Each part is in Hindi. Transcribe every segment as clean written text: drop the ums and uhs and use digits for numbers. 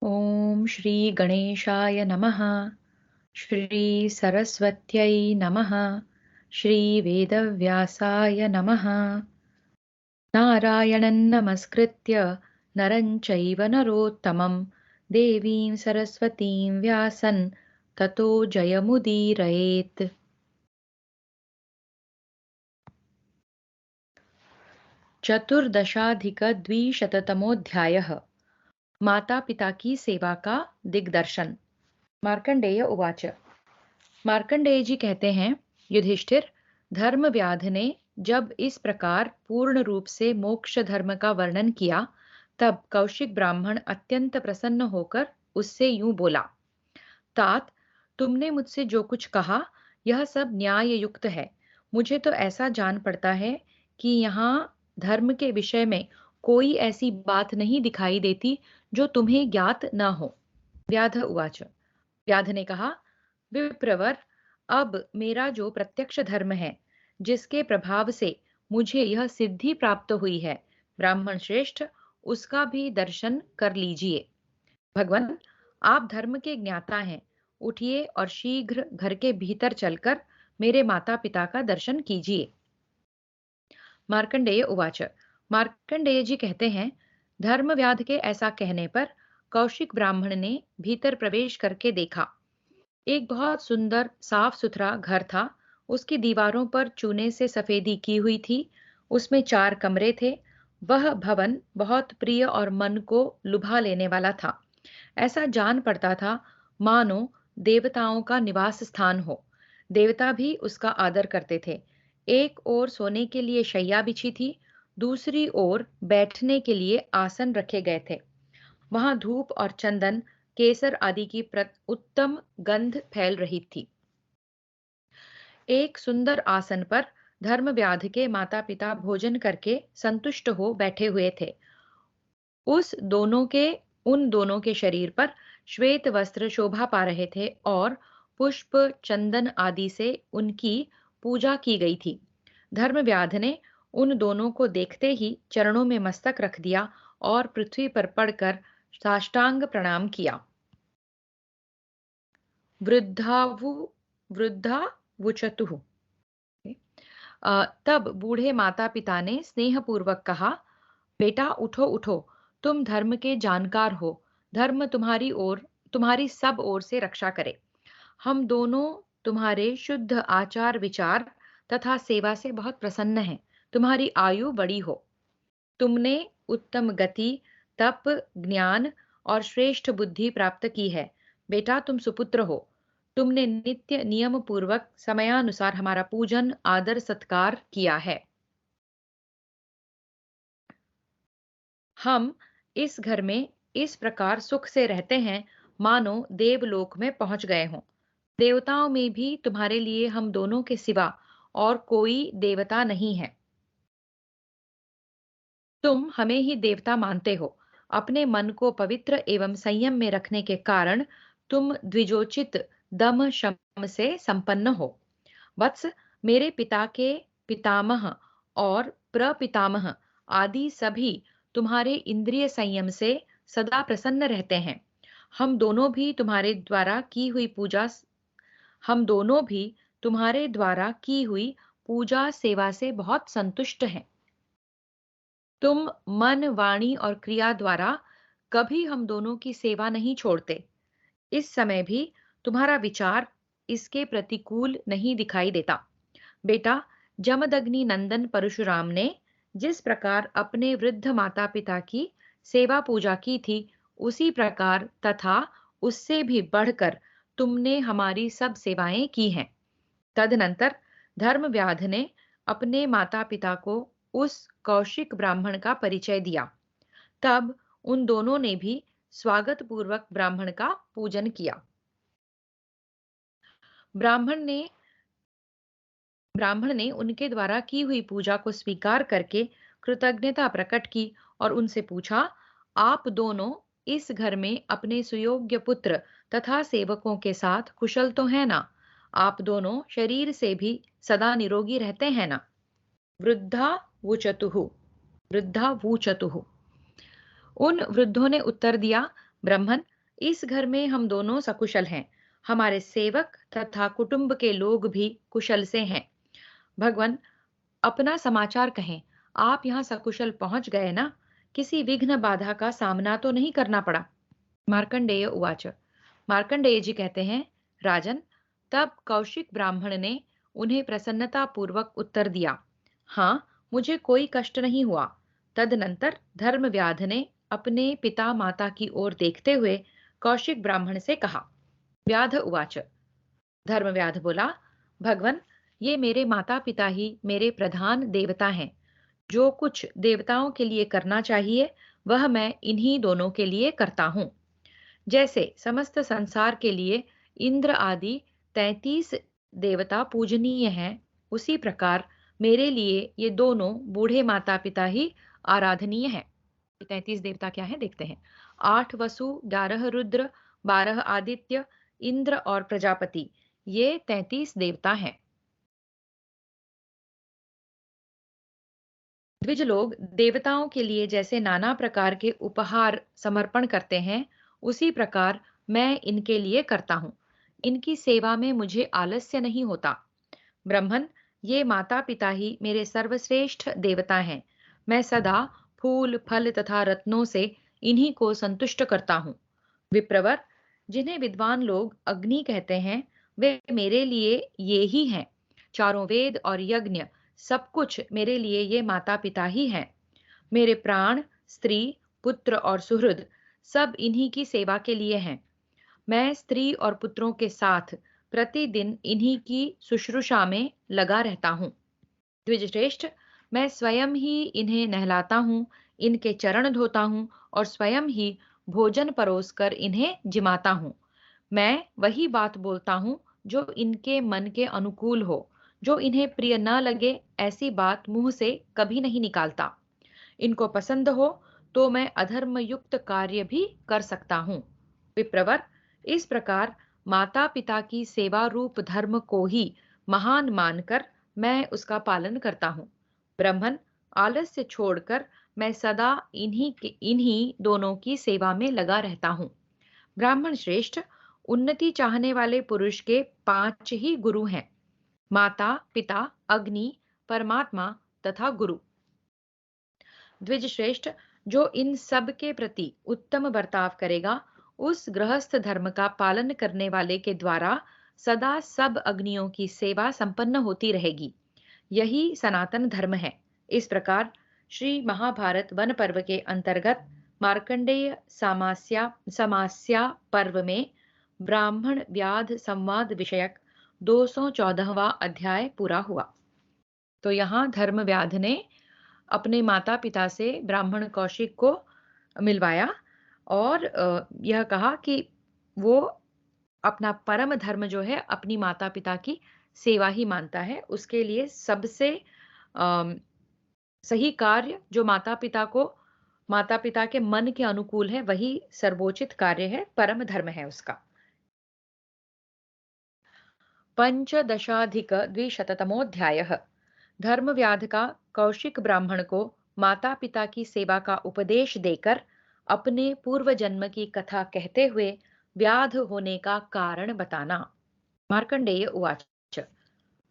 ॐ श्री गणेशाय नमः। श्री सरस्वत्यै नमः। श्री वेदव्यासाय नमः। नारायणं नमस्कृत्य नरं चैव नरोत्तमं देवीं सरस्वतीं व्यासं ततो जयमुदीरयेत्। चतुर्दशाधिकद्विशततमोऽध्यायः। माता पिता की सेवा का दिग्दर्शन। मार्कंडेय उवाच। मार्कंडेय जी कहते हैं, युधिष्ठिर, धर्मव्याध ने जब इस प्रकार पूर्ण रूप से मोक्ष धर्म का वर्णन किया, तब कौशिक ब्राह्मण अत्यंत प्रसन्न होकर उससे यूं बोला, तात, तुमने मुझसे जो कुछ कहा यह सब न्याय युक्त है। मुझे तो ऐसा जान पड़ता है कि यहाँ धर्म के विषय में कोई ऐसी बात नहीं दिखाई देती जो तुम्हें ज्ञात न हो। व्याध उवाच। व्याध ने कहा, विप्रवर, अब मेरा जो प्रत्यक्ष धर्म है, जिसके प्रभाव से मुझे यह सिद्धि प्राप्त हुई है, ब्राह्मण श्रेष्ठ, उसका भी दर्शन कर लीजिए। भगवान, आप धर्म के ज्ञाता हैं, उठिए और शीघ्र घर के भीतर चलकर मेरे माता पिता का दर्शन कीजिए। मार्कंडेय उवाच। मार्कंडेय जी कहते हैं, धर्मव्याध के ऐसा कहने पर कौशिक ब्राह्मण ने भीतर प्रवेश करके देखा। एक बहुत सुंदर साफ सुथरा घर था। उसकी दीवारों पर चूने से सफेदी की हुई थी। उसमें 4 कमरे थे। वह भवन बहुत प्रिय और मन को लुभा लेने वाला था। ऐसा जान पड़ता था मानो देवताओं का निवास स्थान हो। देवता भी उसका आदर करते थे। एक ओर सोने के लिए शैया बिछी थी, दूसरी ओर बैठने के लिए आसन रखे गए थे। वहां धूप और चंदन, केसर आदि की उत्तम गंध फैल रही थी। एक सुंदर आसन पर धर्मव्याध के माता पिता भोजन करके संतुष्ट हो बैठे हुए थे। उस दोनों के उन दोनों के शरीर पर श्वेत वस्त्र शोभा पा रहे थे और पुष्प चंदन आदि से उनकी पूजा की गई थी। धर्मव्याध ने उन दोनों को देखते ही चरणों में मस्तक रख दिया और पृथ्वी पर पड़कर साष्टांग प्रणाम किया। वृद्धावु वृद्धावुचतुः। तब बूढ़े माता पिता ने स्नेहपूर्वक कहा, बेटा उठो उठो, तुम धर्म के जानकार हो। धर्म तुम्हारी सब ओर से रक्षा करे। हम दोनों तुम्हारे शुद्ध आचार विचार तथा सेवा से बहुत प्रसन्न हैं। तुम्हारी आयु बड़ी हो। तुमने उत्तम गति, तप, ज्ञान और श्रेष्ठ बुद्धि प्राप्त की है। बेटा तुम सुपुत्र हो। तुमने नित्य नियम पूर्वक समयानुसार हमारा पूजन आदर सत्कार किया है। हम इस घर में इस प्रकार सुख से रहते हैं मानो देवलोक में पहुंच गए हों। देवताओं में भी तुम्हारे लिए हम दोनों के सिवा और कोई देवता नहीं है। तुम हमें ही देवता मानते हो। अपने मन को पवित्र एवं संयम में रखने के कारण तुम द्विजोचित दम शम से संपन्न हो। वत्स, मेरे पिता के पितामह और प्रपितामह आदि सभी तुम्हारे इंद्रिय संयम से सदा प्रसन्न रहते हैं। हम दोनों भी तुम्हारे द्वारा की हुई पूजा हम दोनों भी तुम्हारे द्वारा की हुई पूजा सेवा से बहुत संतुष्ट हैं। तुम मन, वाणी और क्रिया द्वारा कभी हम दोनों की सेवा नहीं छोड़ते। इस समय भी तुम्हारा विचार इसके प्रतिकूल नहीं दिखाई देता। बेटा, जमदग्नि नंदन परशुराम ने जिस प्रकार अपने वृद्ध माता पिता की सेवा पूजा की थी, उसी प्रकार तथा उससे भी बढ़कर तुमने हमारी सब सेवाएं की हैं। तदनंतर धर्मव्याध ने अपने माता पिता को उस कौशिक ब्राह्मण का परिचय दिया। तब उन दोनों ने भी स्वागत पूर्वक ब्राह्मण का पूजन किया। ब्राह्मण ने ब्राह्मण ने उनके द्वारा की हुई पूजा को स्वीकार करके कृतज्ञता प्रकट की और उनसे पूछा, आप दोनों इस घर में अपने सुयोग्य पुत्र तथा सेवकों के साथ कुशल तो हैं ना? आप दोनों शरीर से भी सदा निरोगी रहते हैं ना? वृद्धा वुचतुः वृद्धा वूचतुः। उन वृद्धों ने उत्तर दिया, ब्राह्मण, इस घर में हम दोनों सकुशल हैं। हमारे सेवक तथा कुटुंब के लोग भी कुशल से हैं। भगवान, अपना समाचार कहें। आप यहाँ सकुशल पहुंच गए ना? किसी विघ्न बाधा का सामना तो नहीं करना पड़ा? मार्कंडेय उवाच। मार्कंडेय जी कहते हैं, राजन, तब कौशिक ब्राह्मण ने उन्हें प्रसन्नता पूर्वक उत्तर दिया, हाँ, मुझे कोई कष्ट नहीं हुआ। तदनंतर धर्मव्याध ने अपने पिता माता की ओर देखते हुए कौशिक ब्राह्मण से कहा। व्याध उवाच। धर्मव्याध बोला, भगवन, ये मेरे माता पिता ही मेरे प्रधान देवता हैं। जो कुछ देवताओं के लिए करना चाहिए वह मैं इन्हीं दोनों के लिए करता हूँ। जैसे समस्त संसार के लिए इंद्र आदि 33 देवता पूजनीय हैं, उसी प्रकार मेरे लिए ये दोनों बूढ़े माता पिता ही आराधनीय हैं। 33 देवता क्या है देखते हैं। 8 वसु, 11 रुद्र, 12 आदित्य, इंद्र और प्रजापति, ये 33 देवता हैं। द्विज लोग देवताओं के लिए जैसे नाना प्रकार के उपहार समर्पण करते हैं, उसी प्रकार मैं इनके लिए करता हूँ। इनकी सेवा में मुझे आलस्य नहीं होता। ब्रह्मन, ये माता पिता ही मेरे सर्वश्रेष्ठ देवता हैं। मैं सदा फूल फल तथा रत्नों से इन्हीं को संतुष्ट करता हूँ। विप्रवर, जिन्हें विद्वान लोग अग्नि कहते हैं, वे मेरे लिए ये ही हैं। चारों वेद और यज्ञ सब कुछ मेरे लिए ये माता पिता ही हैं। मेरे प्राण, स्त्री, पुत्र और सुहृद सब इन्हीं की सेवा के लिए हैं। मैं स्त्री और पुत्रों के साथ प्रतिदिन इन्हीं की शुश्रूषा में लगा रहता हूँ। द्विजश्रेष्ठ, मैं स्वयं ही इन्हें नहलाता हूँ, इनके चरण धोता हूँ और स्वयं ही भोजन परोसकर इन्हें जिमाता हूँ। मैं वही बात बोलता हूँ जो इनके मन के अनुकूल हो। जो इन्हें प्रिय न लगे ऐसी बात मुंह से कभी नहीं निकालता। इनको पसंद हो तो मैं अधर्मयुक्त कार्य भी कर सकता हूँ। विप्रवर, इस प्रकार माता पिता की सेवा रूप धर्म को ही महान मानकर मैं उसका पालन करता हूँ। ब्राह्मण, आलस्य छोड़कर मैं सदा इन्हीं दोनों की सेवा में लगा रहता हूँ। ब्राह्मण श्रेष्ठ, उन्नति चाहने वाले पुरुष के 5 ही गुरु हैं: माता, पिता, अग्नि, परमात्मा तथा गुरु। द्विज श्रेष्ठ, जो इन सब के प्रति उत्तम बर्ताव करेगा, उस गृहस्थ धर्म का पालन करने वाले के द्वारा सदा सब अग्नियों की सेवा संपन्न होती रहेगी। यही सनातन धर्म है। इस प्रकार श्री महाभारत वन पर्व के अंतर्गत मार्कंडेय समास्या पर्व में ब्राह्मण व्याध संवाद विषयक 214वां अध्याय पूरा हुआ। तो यहाँ धर्म व्याध ने अपने माता पिता से ब्राह्मण कौशिक को मिलवाया और यह कहा कि वो अपना परम धर्म जो है अपनी माता पिता की सेवा ही मानता है। उसके लिए सबसे अम, सही कार्य जो माता पिता के मन के अनुकूल है वही सर्वोचित कार्य है, परम धर्म है उसका। पंचदशाधिक द्विशततमोऽध्यायः। धर्मव्याध का कौशिक ब्राह्मण को माता पिता की सेवा का उपदेश देकर अपने पूर्व जन्म की कथा कहते हुए व्याध होने का कारण बताना। मार्कंडेय उवाच।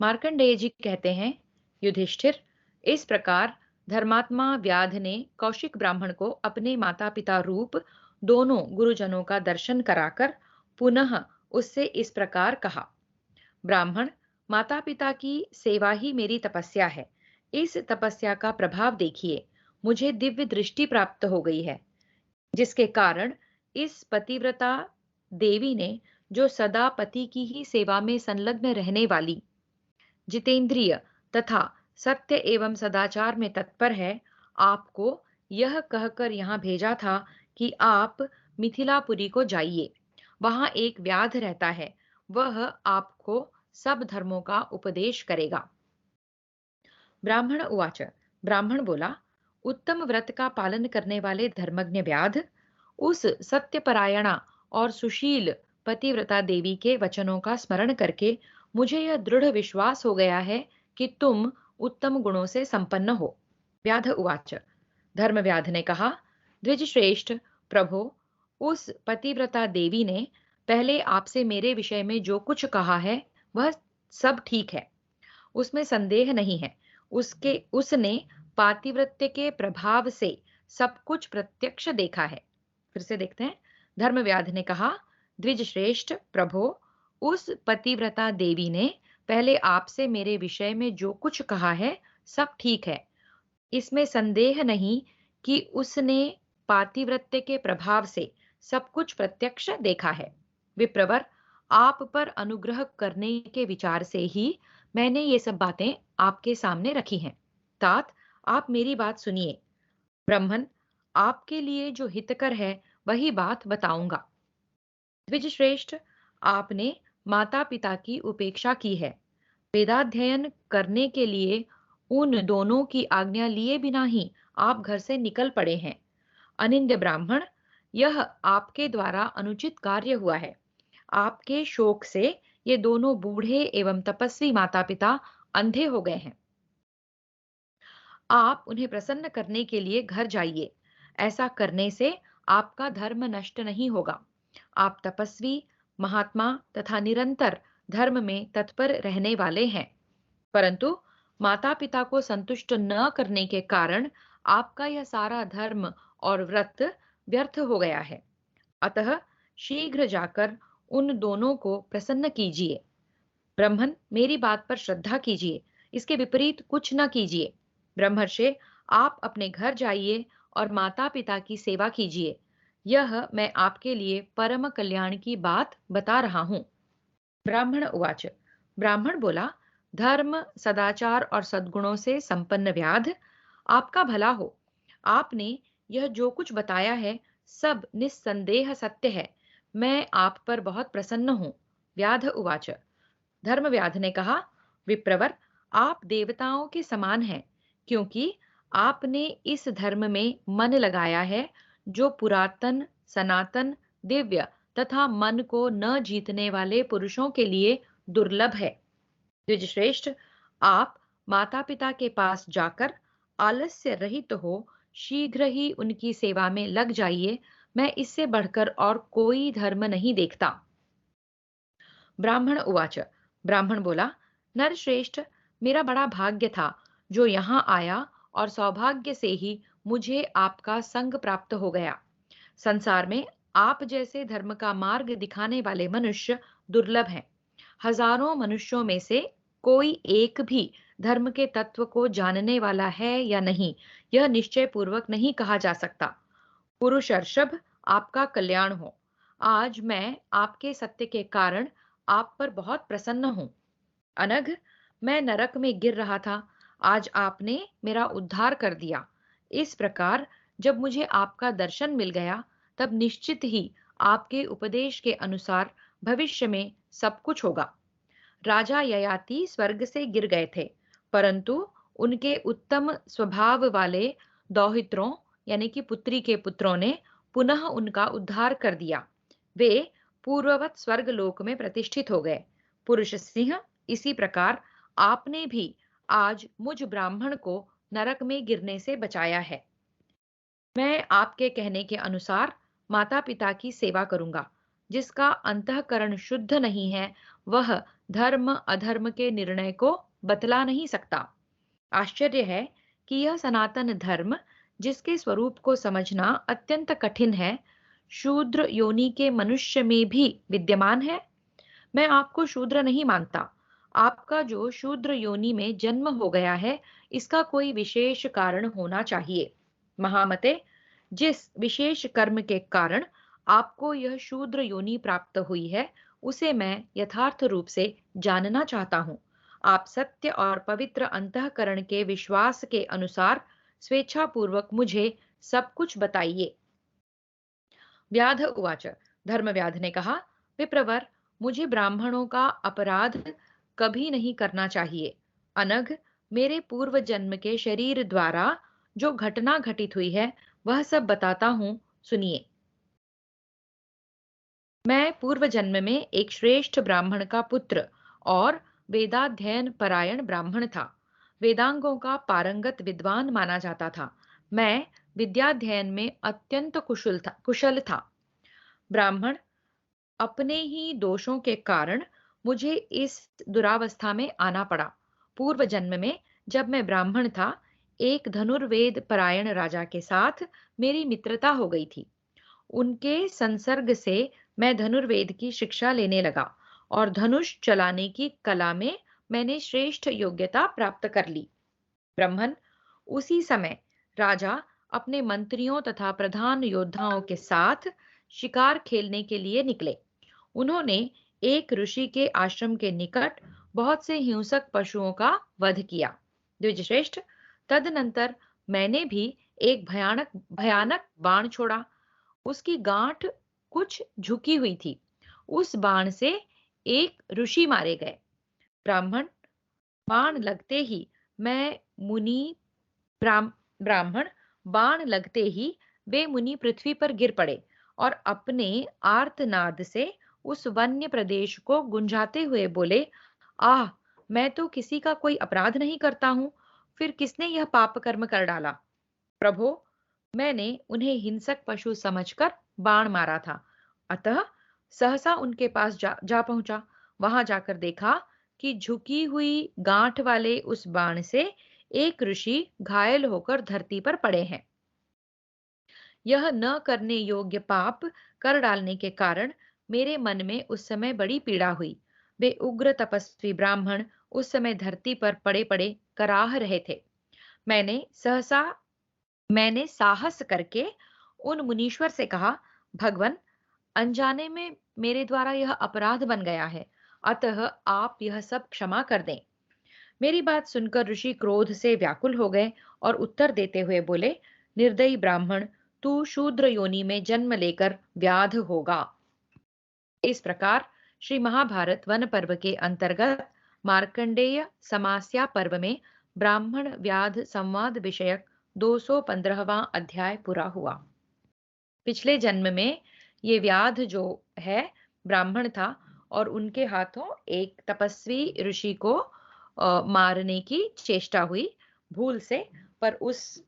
मार्कंडेय जी कहते हैं, युधिष्ठिर, इस प्रकार धर्मात्मा व्याध ने कौशिक ब्राह्मण को अपने माता पिता रूप दोनों गुरुजनों का दर्शन कराकर पुनः उससे इस प्रकार कहा। ब्राह्मण, माता पिता की सेवा ही मेरी तपस्या है। इस तपस्या का प्रभाव देखिए, मुझे दिव्य दृष्टि प्राप्त हो गई है, जिसके कारण इस पतिव्रता देवी ने, जो सदा पति की ही सेवा में संलग्न रहने वाली, जितेंद्रिय तथा सत्य एवं सदाचार में तत्पर है, आपको यह कहकर यहाँ भेजा था कि आप मिथिलापुरी को जाइए। वहां एक व्याध रहता है, वह आपको सब धर्मों का उपदेश करेगा। ब्राह्मण उवाच। ब्राह्मण बोला, उत्तम व्रत का पालन करने वाले धर्मज्ञ व्याध, उस सत्यपरायणा और सुशील पतिव्रता देवी के वचनों का स्मरण करके मुझे यह दृढ़ विश्वास हो गया है कि तुम उत्तम गुणों से संपन्न हो। व्याध उवाच। धर्मव्याध ने कहा, द्विज श्रेष्ठ, प्रभो, उस पतिव्रता देवी ने पहले आपसे मेरे विषय में जो कुछ कहा है वह सब ठीक है, उसमें संदेह नहीं है। उसने पातिव्रत्य के प्रभाव से सब कुछ प्रत्यक्ष देखा है। फिर से देखते हैं। धर्मव्याध ने कहा, द्विज श्रेष्ठ प्रभो, उस पतिव्रता देवी ने पहले आपसे मेरे विषय में जो कुछ कहा है सब ठीक है, इसमें संदेह नहीं कि उसने पातिव्रत्य के प्रभाव से सब कुछ प्रत्यक्ष देखा है। विप्रवर, आप पर अनुग्रह करने के विचार से ही मैंने ये सब बातें आपके सामने रखी हैं। तात, आप मेरी बात सुनिए। ब्राह्मण, आपके लिए जो हितकर है वही बात बताऊंगा। द्विजश्रेष्ठ, आपने माता पिता की उपेक्षा की है। वेदाध्ययन करने के लिए उन दोनों की आज्ञा लिए बिना ही आप घर से निकल पड़े हैं। अनिंद्य ब्राह्मण, यह आपके द्वारा अनुचित कार्य हुआ है। आपके शोक से ये दोनों बूढ़े एवं तपस्वी माता पिता अंधे हो गए हैं। आप उन्हें प्रसन्न करने के लिए घर जाइए। ऐसा करने से आपका धर्म नष्ट नहीं होगा। आप तपस्वी, महात्मा तथा निरंतर धर्म में तत्पर रहने वाले हैं, परंतु माता पिता को संतुष्ट न करने के कारण आपका यह सारा धर्म और व्रत व्यर्थ हो गया है। अतः शीघ्र जाकर उन दोनों को प्रसन्न कीजिए। ब्राह्मण, मेरी बात पर श्रद्धा कीजिए, इसके विपरीत कुछ न कीजिए। ब्रह्मर्षि, आप अपने घर जाइए और माता पिता की सेवा कीजिए। यह मैं आपके लिए परम कल्याण की बात बता रहा हूं। ब्राह्मण उवाच। ब्राह्मण बोला, धर्म, सदाचार और सद्गुणों से संपन्न व्याध, आपका भला हो। आपने यह जो कुछ बताया है सब निस्संदेह सत्य है। मैं आप पर बहुत प्रसन्न हूं। व्याध उवाच। धर्मव्याध ने कहा, विप्रवर, आप देवताओं के समान हैं, क्योंकि आपने इस धर्म में मन लगाया है जो पुरातन, सनातन, दिव्य तथा मन को न जीतने वाले पुरुषों के लिए दुर्लभ है। द्विजश्रेष्ठ, आप माता पिता के पास जाकर आलस्य रहित हो शीघ्र ही उनकी सेवा में लग जाइए। मैं इससे बढ़कर और कोई धर्म नहीं देखता। ब्राह्मण उवाच। ब्राह्मण बोला, नरश्रेष्ठ, मेरा बड़ा भाग्य था जो यहाँ आया और सौभाग्य से ही मुझे आपका संग प्राप्त हो गया। संसार में आप जैसे धर्म का मार्ग दिखाने वाले मनुष्य दुर्लभ हैं। हजारों मनुष्यों में से कोई एक भी धर्म के तत्व को जानने वाला है या नहीं, यह निश्चय पूर्वक नहीं कहा जा सकता। पुरुषर्षभ, आपका कल्याण हो। आज मैं आपके सत्य के कारण आप पर बहुत प्रसन्न हूं। अनघ, मैं नरक में गिर रहा था, आज आपने मेरा उद्धार कर दिया। इस प्रकार जब मुझे आपका दर्शन मिल गया, तब निश्चित ही आपके उपदेश के अनुसार भविष्य में सब कुछ होगा। राजा ययाति स्वर्ग से गिर गए थे, परंतु उनके उत्तम स्वभाव वाले दौहित्रों यानी कि पुत्री के पुत्रों ने पुनः उनका उद्धार कर दिया। वे पूर्ववत स्वर्ग लोक में प्रतिष्ठित हो गए। पुरुष सिंह, इसी प्रकार आपने भी आज मुझ ब्राह्मण को नरक में गिरने से बचाया है। मैं आपके कहने के अनुसार माता पिता की सेवा करूंगा। जिसका अंतःकरण शुद्ध नहीं है, वह धर्म अधर्म के निर्णय को बतला नहीं सकता। आश्चर्य है कि यह सनातन धर्म, जिसके स्वरूप को समझना अत्यंत कठिन है, शूद्र योनि के मनुष्य में भी विद्यमान है। मैं आपको शूद्र नहीं मानता। आपका जो शूद्र योनि में जन्म हो गया है, इसका कोई विशेष कारण होना चाहिए। महामते, जिस विशेष कर्म के कारण आपको यह शूद्र योनि प्राप्त हुई है, उसे मैं यथार्थ रूप से जानना चाहता हूँ। आप सत्य और पवित्र अंतःकरण के विश्वास के अनुसार स्वेच्छापूर्वक मुझे सब कुछ बताइए। व्याध उवाच। धर्मव्याध ने कहा, विप्रवर, मुझे ब्राह्मणों का अपराध कभी नहीं करना चाहिए। अनघ, मेरे पूर्व जन्म के शरीर द्वारा जो घटना घटित हुई है वह सब बताता हूं, सुनिए। मैं पूर्व जन्म में एक श्रेष्ठ ब्राह्मण का पुत्र और वेदाध्ययन परायण ब्राह्मण था। वेदांगों का पारंगत विद्वान माना जाता था। मैं विद्याध्ययन में अत्यंत कुशल था। ब्राह्मण, अपने ही दोषों के कारण मुझे इस दुरावस्था में आना पड़ा। पूर्व जन्म में जब मैं ब्राह्मण था, एक धनुर्वेद परायण राजा के साथ मेरी मित्रता हो गई थी। उनके संसर्ग से मैं धनुर्वेद की शिक्षा लेने लगा और धनुष चलाने की कला में मैंने श्रेष्ठ योग्यता प्राप्त कर ली। ब्राह्मण, उसी समय राजा अपने मंत्रियों तथा प्रधान योद्धाओं के साथ शिकार खेलने के लिए निकले। उन्होंने एक ऋषि के आश्रम के निकट बहुत से हिंसक पशुओं का वध किया। द्विजश्रेष्ठ, तदनंतर मैंने भी एक भयानक भयानक बाण छोड़ा। उसकी गांठ कुछ झुकी हुई थी। उस बाण से एक ऋषि मारे गए। ब्राह्मण, बाण लगते ही मैं मुनि ब्राह्म ब्राह्मण बाण लगते ही वे मुनि पृथ्वी पर गिर पड़े और अपने आर्तनाद से उस वन्य प्रदेश को गुंजाते हुए बोले, आह, मैं तो किसी का कोई अपराध नहीं करता हूँ, फिर किसने यह पाप कर्म कर डाला? प्रभो, मैंने उन्हें हिंसक पशु समझकर बाण मारा था, अतः सहसा उनके पास जा पहुंचा। वहां जाकर देखा कि झुकी हुई गांठ वाले उस बाण से एक ऋषि घायल होकर धरती पर पड़े हैं। यह न करने योग्य पाप कर डालने के कारण मेरे मन में उस समय बड़ी पीड़ा हुई। वे उग्र तपस्वी ब्राह्मण उस समय धरती पर पड़े पड़े कराह रहे थे। मैंने सहसा मैंने साहस करके उन मुनीश्वर से कहा, भगवन, अनजाने में मेरे द्वारा यह अपराध बन गया है, अतः आप यह सब क्षमा कर दें। मेरी बात सुनकर ऋषि क्रोध से व्याकुल हो गए और उत्तर देते हुए बोले, निर्दयी ब्राह्मण, तू शूद्र योनि में जन्म लेकर व्याध होगा। इस प्रकार श्री महाभारत वन पर्व के अंतर्गत मार्कंडेय समास्या पर्व में ब्राह्मण व्याध संवाद विषयक 215वां अध्याय पूरा हुआ। पिछले जन्म में ये व्याध जो है ब्राह्मण था और उनके हाथों एक तपस्वी ऋषि को मारने की चेष्टा हुई भूल से, पर उस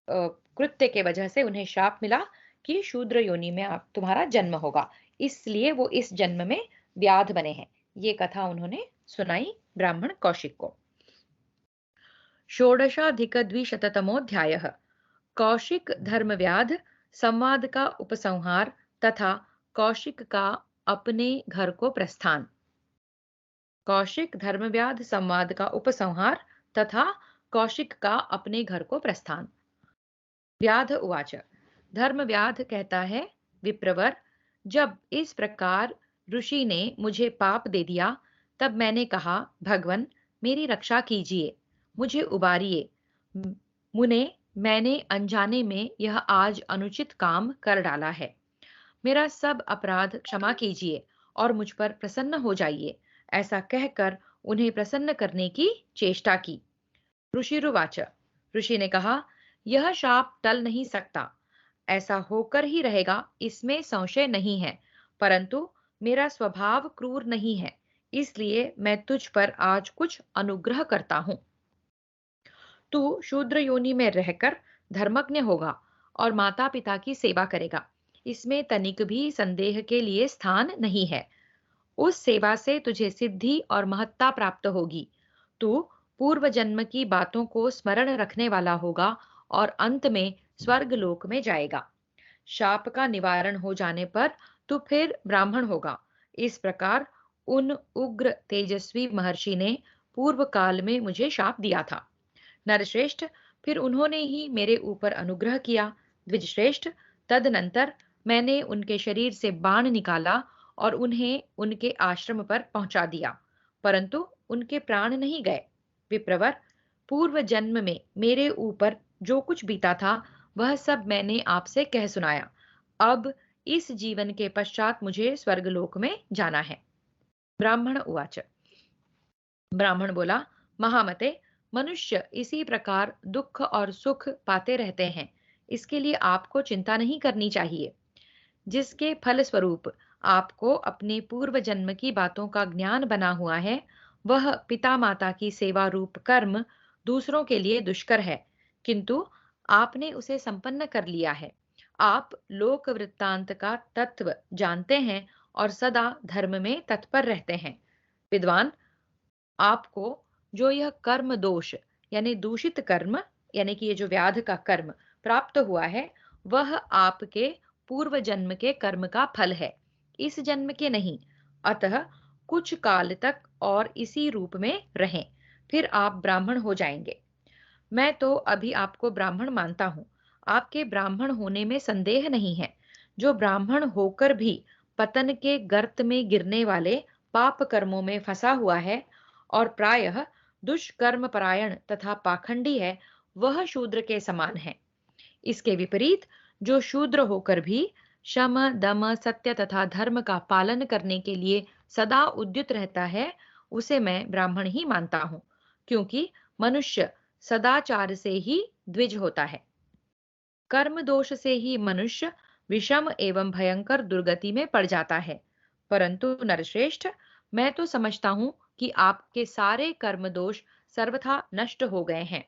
कृत्य के वजह से उन्हें शाप मिला कि शूद्र योनि में आप तुम्हारा जन्म होगा, इसलिए वो इस जन्म में व्याध बने हैं। ये कथा उन्होंने सुनाई ब्राह्मण कौशिक को। षोडशाधिक द्विशततमोऽध्यायः। कौशिक धर्मव्याध संवाद का उपसंहार तथा कौशिक का अपने घर को प्रस्थान। कौशिक धर्मव्याध संवाद का उपसंहार तथा कौशिक का अपने घर को प्रस्थान। व्याध उवाच, धर्मव्याध कहता है, विप्रवर, जब इस प्रकार ऋषि ने मुझे पाप दे दिया, तब मैंने कहा, भगवन, मेरी रक्षा कीजिए, मुझे उबारिए। मुने, मैंने अनजाने में यह आज अनुचित काम कर डाला है। मेरा सब अपराध क्षमा कीजिए और मुझ पर प्रसन्न हो जाइए। ऐसा कहकर उन्हें प्रसन्न करने की चेष्टा की। ऋषिरुवाच, ऋषि ने कहा, यह शाप टल नहीं सकता, ऐसा होकर ही रहेगा, इसमें संशय नहीं है, परंतु मेरा स्वभाव क्रूर नहीं है, इसलिए मैं तुझ पर आज कुछ अनुग्रह करता हूँ। तू शूद्र योनि में रहकर धर्मज्ञ होगा और माता पिता की सेवा करेगा, इसमें तनिक भी संदेह के लिए स्थान नहीं है। उस सेवा से तुझे सिद्धि और महत्ता प्राप्त होगी। तू पूर्व जन्म की बातों को स्मरण रखने वाला होगा और अंत में स्वर्ग लोक में जाएगा। शाप का निवारण हो जाने पर तू फिर ब्राह्मण होगा। इस प्रकार उन उग्र तेजस्वी महर्षि ने पूर्व काल में मुझे शाप दिया था। नरश्रेष्ठ, फिर उन्होंने ही मेरे ऊपर अनुग्रह किया। द्विजश्रेष्ठ, तदनंतर मैंने उनके शरीर से बाण निकाला और उन्हें उनके आश्रम पर पहुंचा दिया, परंतु उनके प्राण नहीं गए। विप्रवर, पूर्व जन्म में मेरे ऊपर जो कुछ बीता था वह सब मैंने आपसे कह सुनाया। अब इस जीवन के पश्चात मुझे स्वर्गलोक में जाना है। ब्राह्मण उवाच, ब्राह्मण बोला, महामते, मनुष्य इसी प्रकार दुख और सुख पाते रहते हैं, इसके लिए आपको चिंता नहीं करनी चाहिए। जिसके फल स्वरूप आपको अपने पूर्व जन्म की बातों का ज्ञान बना हुआ है, वह पिता माता की सेवा रूप कर्म दूसरों के लिए दुष्कर है, किंतु आपने उसे संपन्न कर लिया है। आप लोक वृत्तांत का तत्व जानते हैं और सदा धर्म में तत्पर रहते हैं। विद्वान, आपको जो यह कर्म दोष यानी दूषित कर्म यानी कि ये जो व्याध का कर्म प्राप्त हुआ है, वह आपके पूर्व जन्म के कर्म का फल है, इस जन्म के नहीं। अतः कुछ काल तक और इसी रूप में रहें, फिर आप ब्राह्मण हो जाएंगे। मैं तो अभी आपको ब्राह्मण मानता हूँ। आपके ब्राह्मण होने में संदेह नहीं है। जो ब्राह्मण होकर भी पतन के गर्त में गिरने वाले पाप कर्मों में फंसा हुआ है और प्रायः दुष्कर्म परायण तथा पाखंडी है, वह शूद्र के समान है। इसके विपरीत जो शूद्र होकर भी शम, दम, सत्य तथा धर्म का पालन करने के लिए सदा उद्युत रहता है, उसे मैं ब्राह्मण ही मानता हूँ, क्योंकि मनुष्य सदाचार से ही द्विज होता है। कर्म दोष से ही मनुष्य विषम एवं भयंकर दुर्गति में पड़ जाता है। परंतु नरश्रेष्ठ, मैं तो समझता हूँ कि आपके सारे कर्म दोष सर्वथा नष्ट हो गए हैं।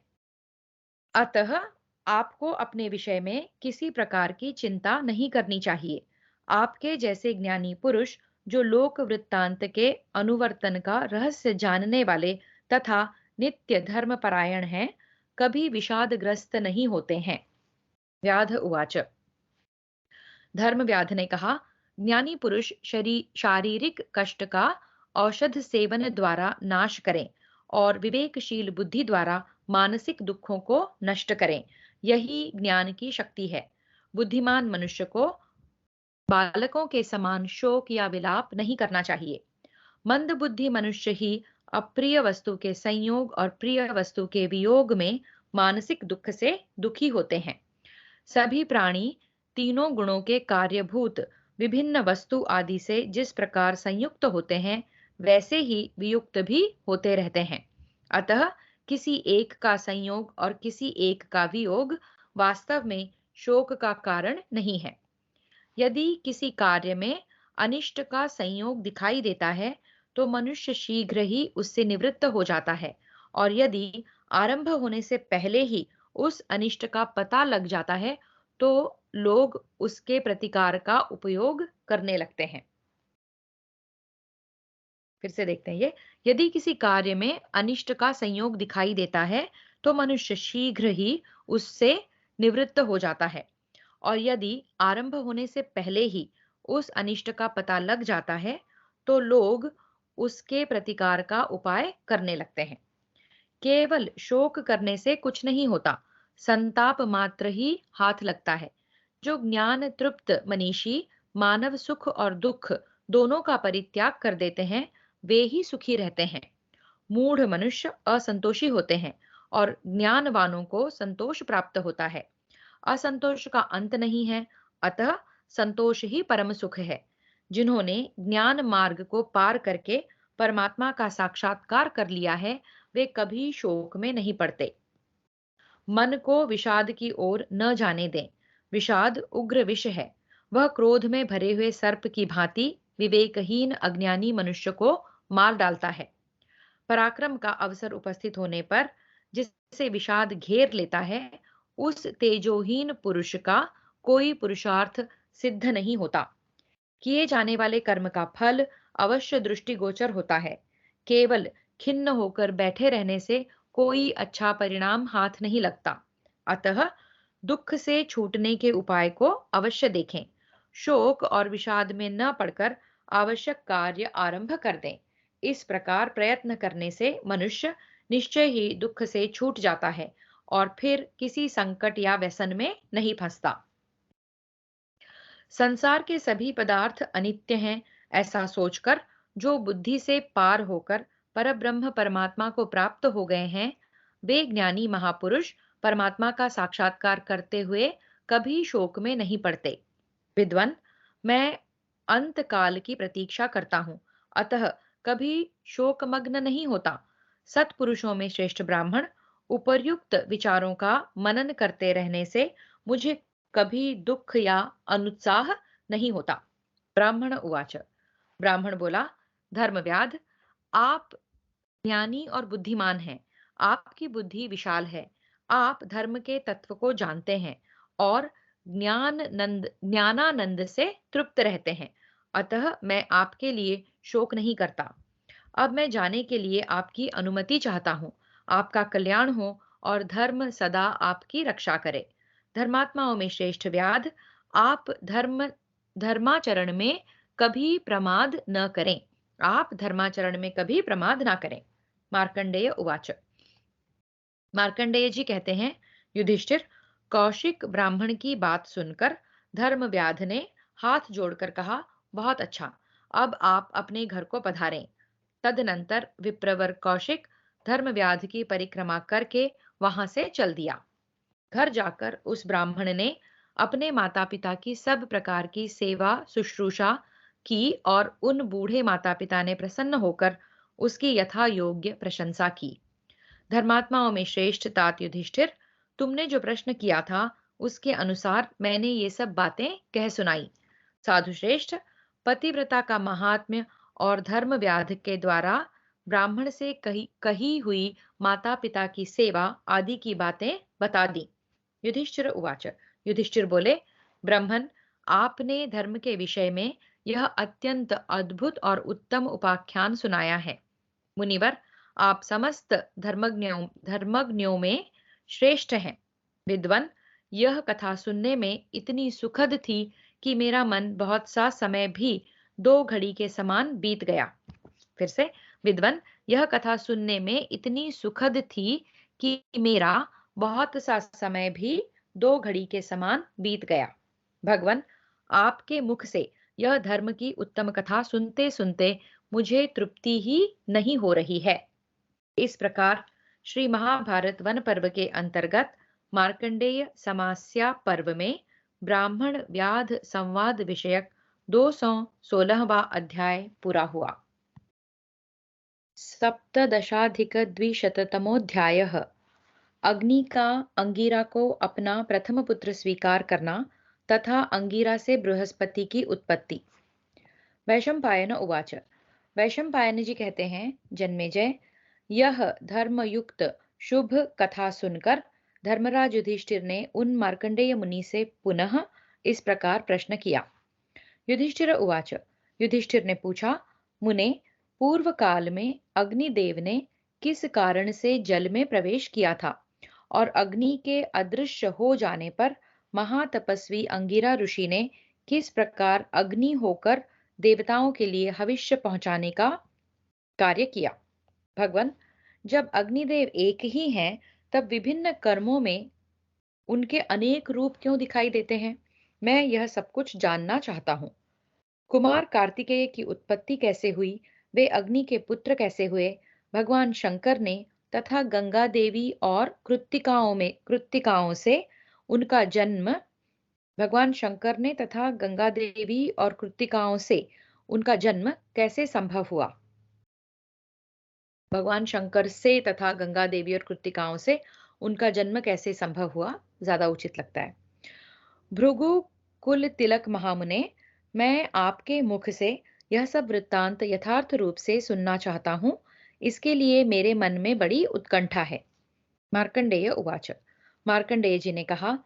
अतः आपको अपने विषय में किसी प्रकार की चिंता नहीं करनी चाहिए। आपके जैसे ज्ञानी पुरुष जो लोक वृत्तांत के अनुवर्तन का रहस्य जानने वाले तथा नित्य धर्म परायण हैं, कभी विषादग्रस्त नहीं होते हैं। व्याध उवाच। धर्म व्याध ने कहा, ज्ञानी पुरुष शारीरिक कष्ट का औषध सेवन द्वारा नाश करें और विवेकशील बुद्धि द्वारा मानसिक दुखों को नष्ट करें। यही ज्ञान की शक्ति है। बुद्धिमान मनुष्य को बालकों के समान शोक या विलाप नहीं करना चाहिए। मंद बुद्धि मनुष्य ही अप्रिय वस्तु के संयोग और प्रिय वस्तु के वियोग में मानसिक दुख से दुखी होते हैं। सभी प्राणी तीनों गुणों के कार्यभूत विभिन्न वस्तु आदि से जिस प्रकार संयुक्त होते हैं, वैसे ही वियुक्त भी होते रहते हैं। अतः किसी एक का संयोग और किसी एक का वियोग वास्तव में शोक का कारण नहीं है। यदि किसी कार्य में अनिष्ट का संयोग दिखाई देता है, तो मनुष्य शीघ्र ही उससे निवृत्त हो जाता है, और यदि आरंभ होने से पहले ही उस अनिष्ट का पता लग जाता है, तो लोग उसके प्रतिकार का उपयोग करने लगते हैं। फिर से देखते हैं ये। यदि किसी कार्य में अनिष्ट का संयोग दिखाई देता है, तो मनुष्य शीघ्र ही उससे निवृत्त हो जाता है, और यदि आरंभ होने से पहले ही उस अनिष्ट का पता लग जाता है, तो लोग उसके प्रतिकार का उपाय करने लगते हैं। केवल शोक करने से कुछ नहीं होता, संताप मात्र ही हाथ लगता है। जो ज्ञान तृप्त मनीषी मानव सुख और दुख दोनों का परित्याग कर देते हैं, वे ही सुखी रहते हैं। मूढ़ मनुष्य असंतोषी होते हैं और ज्ञानवानों को संतोष प्राप्त होता है। असंतोष का अंत नहीं है, अतः संतोष ही परम सुख है। जिन्होंने ज्ञान मार्ग को पार करके परमात्मा का साक्षात्कार कर लिया है, वे कभी शोक में नहीं पड़ते। मन को विषाद की ओर न जाने दें। विषाद उग्र विष है। वह क्रोध में भरे हुए सर्प की भांति विवेकहीन अज्ञानी मनुष्य को मार डालता है। पराक्रम का अवसर उपस्थित होने पर जिसे विषाद घेर लेता है, उस तेजोहीन पुरुष का कोई पुरुषार्थ सिद्ध नहीं होता। किए जाने वाले कर्म का फल अवश्य दृष्टिगोचर होता है। केवल खिन्न होकर बैठे रहने से कोई अच्छा परिणाम हाथ नहीं लगता। अतः दुख से छूटने के उपाय को अवश्य देखें। शोक और विषाद में न पड़कर आवश्यक कार्य आरंभ कर दें। इस प्रकार प्रयत्न करने से मनुष्य निश्चय ही दुख से छूट जाता है और फिर किसी संकट या व्यसन में नहीं फंसता। संसार के सभी पदार्थ अनित्य हैं, ऐसा सोचकर जो बुद्धि से पार होकर परब्रह्म परमात्मा को प्राप्त हो गए हैं, वे ज्ञानी महापुरुष परमात्मा का साक्षात्कार करते हुए कभी शोक में नहीं पड़ते। विद्वन, मैं अंत काल की प्रतीक्षा करता हूँ, अतः कभी शोकमग्न नहीं होता। सत्पुरुषों में श्रेष्ठ ब्राह्मण उपर्युक्त विचारों का मनन करते रहने से मुझे कभी दुख या अनुत्साह नहीं होता। ब्राह्मण उवाच। ब्राह्मण बोला, धर्मव्याध, आप ज्ञानी और बुद्धिमान हैं। आपकी बुद्धि विशाल है। आप धर्म के तत्व को जानते हैं और ज्ञानानंद से तृप्त रहते हैं। अतः मैं आपके लिए शोक नहीं करता। अब मैं जाने के लिए आपकी अनुमति चाहता हूँ। आपका कल्याण हो और धर्म सदा आपकी रक्षा करे। धर्मात्माओं में श्रेष्ठ व्याध, आप धर्माचरण में कभी प्रमाद न करें। आप धर्माचरण में कभी प्रमाद ना करें। मार्कंडेय उवाच। मार्कंडेय जी कहते हैं, युधिष्ठिर, कौशिक ब्राह्मण की बात सुनकर धर्मव्याध ने हाथ जोड़कर कहा, बहुत अच्छा, अब आप अपने घर को पधारें। तदनंतर विप्रवर कौशिक धर्मव्याध की परिक्रमा करके वहां से चल दिया। घर जाकर उस ब्राह्मण ने अपने माता पिता की सब प्रकार की सेवा शुश्रूषा की और उन बूढ़े माता पिता ने प्रसन्न होकर उसकी यथा योग्य प्रशंसा की। धर्मात्माओं में श्रेष्ठ तात युधिष्ठिर, तुमने जो प्रश्न किया था उसके अनुसार मैंने ये सब बातें कह सुनाई। साधु श्रेष्ठ, पतिव्रता का महात्म्य और धर्म व्याध के द्वारा ब्राह्मण से कही हुई माता पिता की सेवा आदि की बातें बता दी। युधिष्ठिर उवाच। युधिष्ठिर बोले, ब्राह्मण, आपने धर्म के विषय में यह अत्यंत अद्भुत और उत्तम उपाख्यान सुनाया है। मुनिवर, आप समस्त धर्मज्ञों में श्रेष्ठ हैं। विद्वान, यह कथा सुनने में इतनी सुखद थी कि मेरा मन बहुत सा समय भी 2 घड़ी के समान बीत गया। फिर से, विद्वान, यह कथा सुनने में इतनी सुखद थी कि मेरा बहुत सा समय भी 2 घड़ी के समान बीत गया। भगवान, आपके मुख से यह धर्म की उत्तम कथा सुनते सुनते मुझे तृप्ति ही नहीं हो रही है। इस प्रकार श्री महाभारत वन पर्व के अंतर्गत मार्कंडेय समास्या पर्व में ब्राह्मण व्याध संवाद विषयक 216वां अध्याय पूरा हुआ। सप्तदशाधिकद्विशततमोऽध्यायः। अग्नि का अंगिरा को अपना प्रथम पुत्र स्वीकार करना तथा अंगिरा से बृहस्पति की उत्पत्ति। वैशंपायन उवाच। वैशंपायन जी कहते हैं, जन्मेजय, यह धर्मयुक्त शुभ कथा सुनकर धर्मराज युधिष्ठिर ने उन मार्कंडेय मुनि से पुनः इस प्रकार प्रश्न किया। युधिष्ठिर उवाच। युधिष्ठिर ने पूछा, मुने, पूर्व काल में अग्निदेव ने किस कारण से जल में प्रवेश किया था और अग्नि के अदृश्य हो जाने पर महातपस्वी अंगिरा ऋषि ने किस प्रकार अग्नि होकर देवताओं के लिए हविष्य पहुंचाने का कार्य किया। भगवान, जब अग्निदेव एक ही हैं, तब विभिन्न कर्मों में उनके अनेक रूप क्यों दिखाई देते हैं? मैं यह सब कुछ जानना चाहता हूँ। कुमार कार्तिकेय की उत्पत्ति कैसे हुई, वे अग्नि के पुत्र कैसे हुए, भगवान शंकर ने तथा गंगा देवी और कृत्तिकाओं से उनका जन्म भगवान शंकर ने तथा गंगा देवी और कृत्तिकाओं से उनका जन्म कैसे संभव हुआ। भगवान शंकर से तथा गंगा देवी और कृत्तिकाओं से उनका जन्म कैसे संभव हुआ, ज्यादा उचित लगता है। भृगु कुल तिलक महामुने, मैं आपके मुख से यह सब वृत्तांत यथार्थ रूप से सुनना चाहता हूँ। इसके लिए मेरे मन में बड़ी उत्कंठा है। मार्कंडेय उवाच। मार्कंडेय जी ने कहा,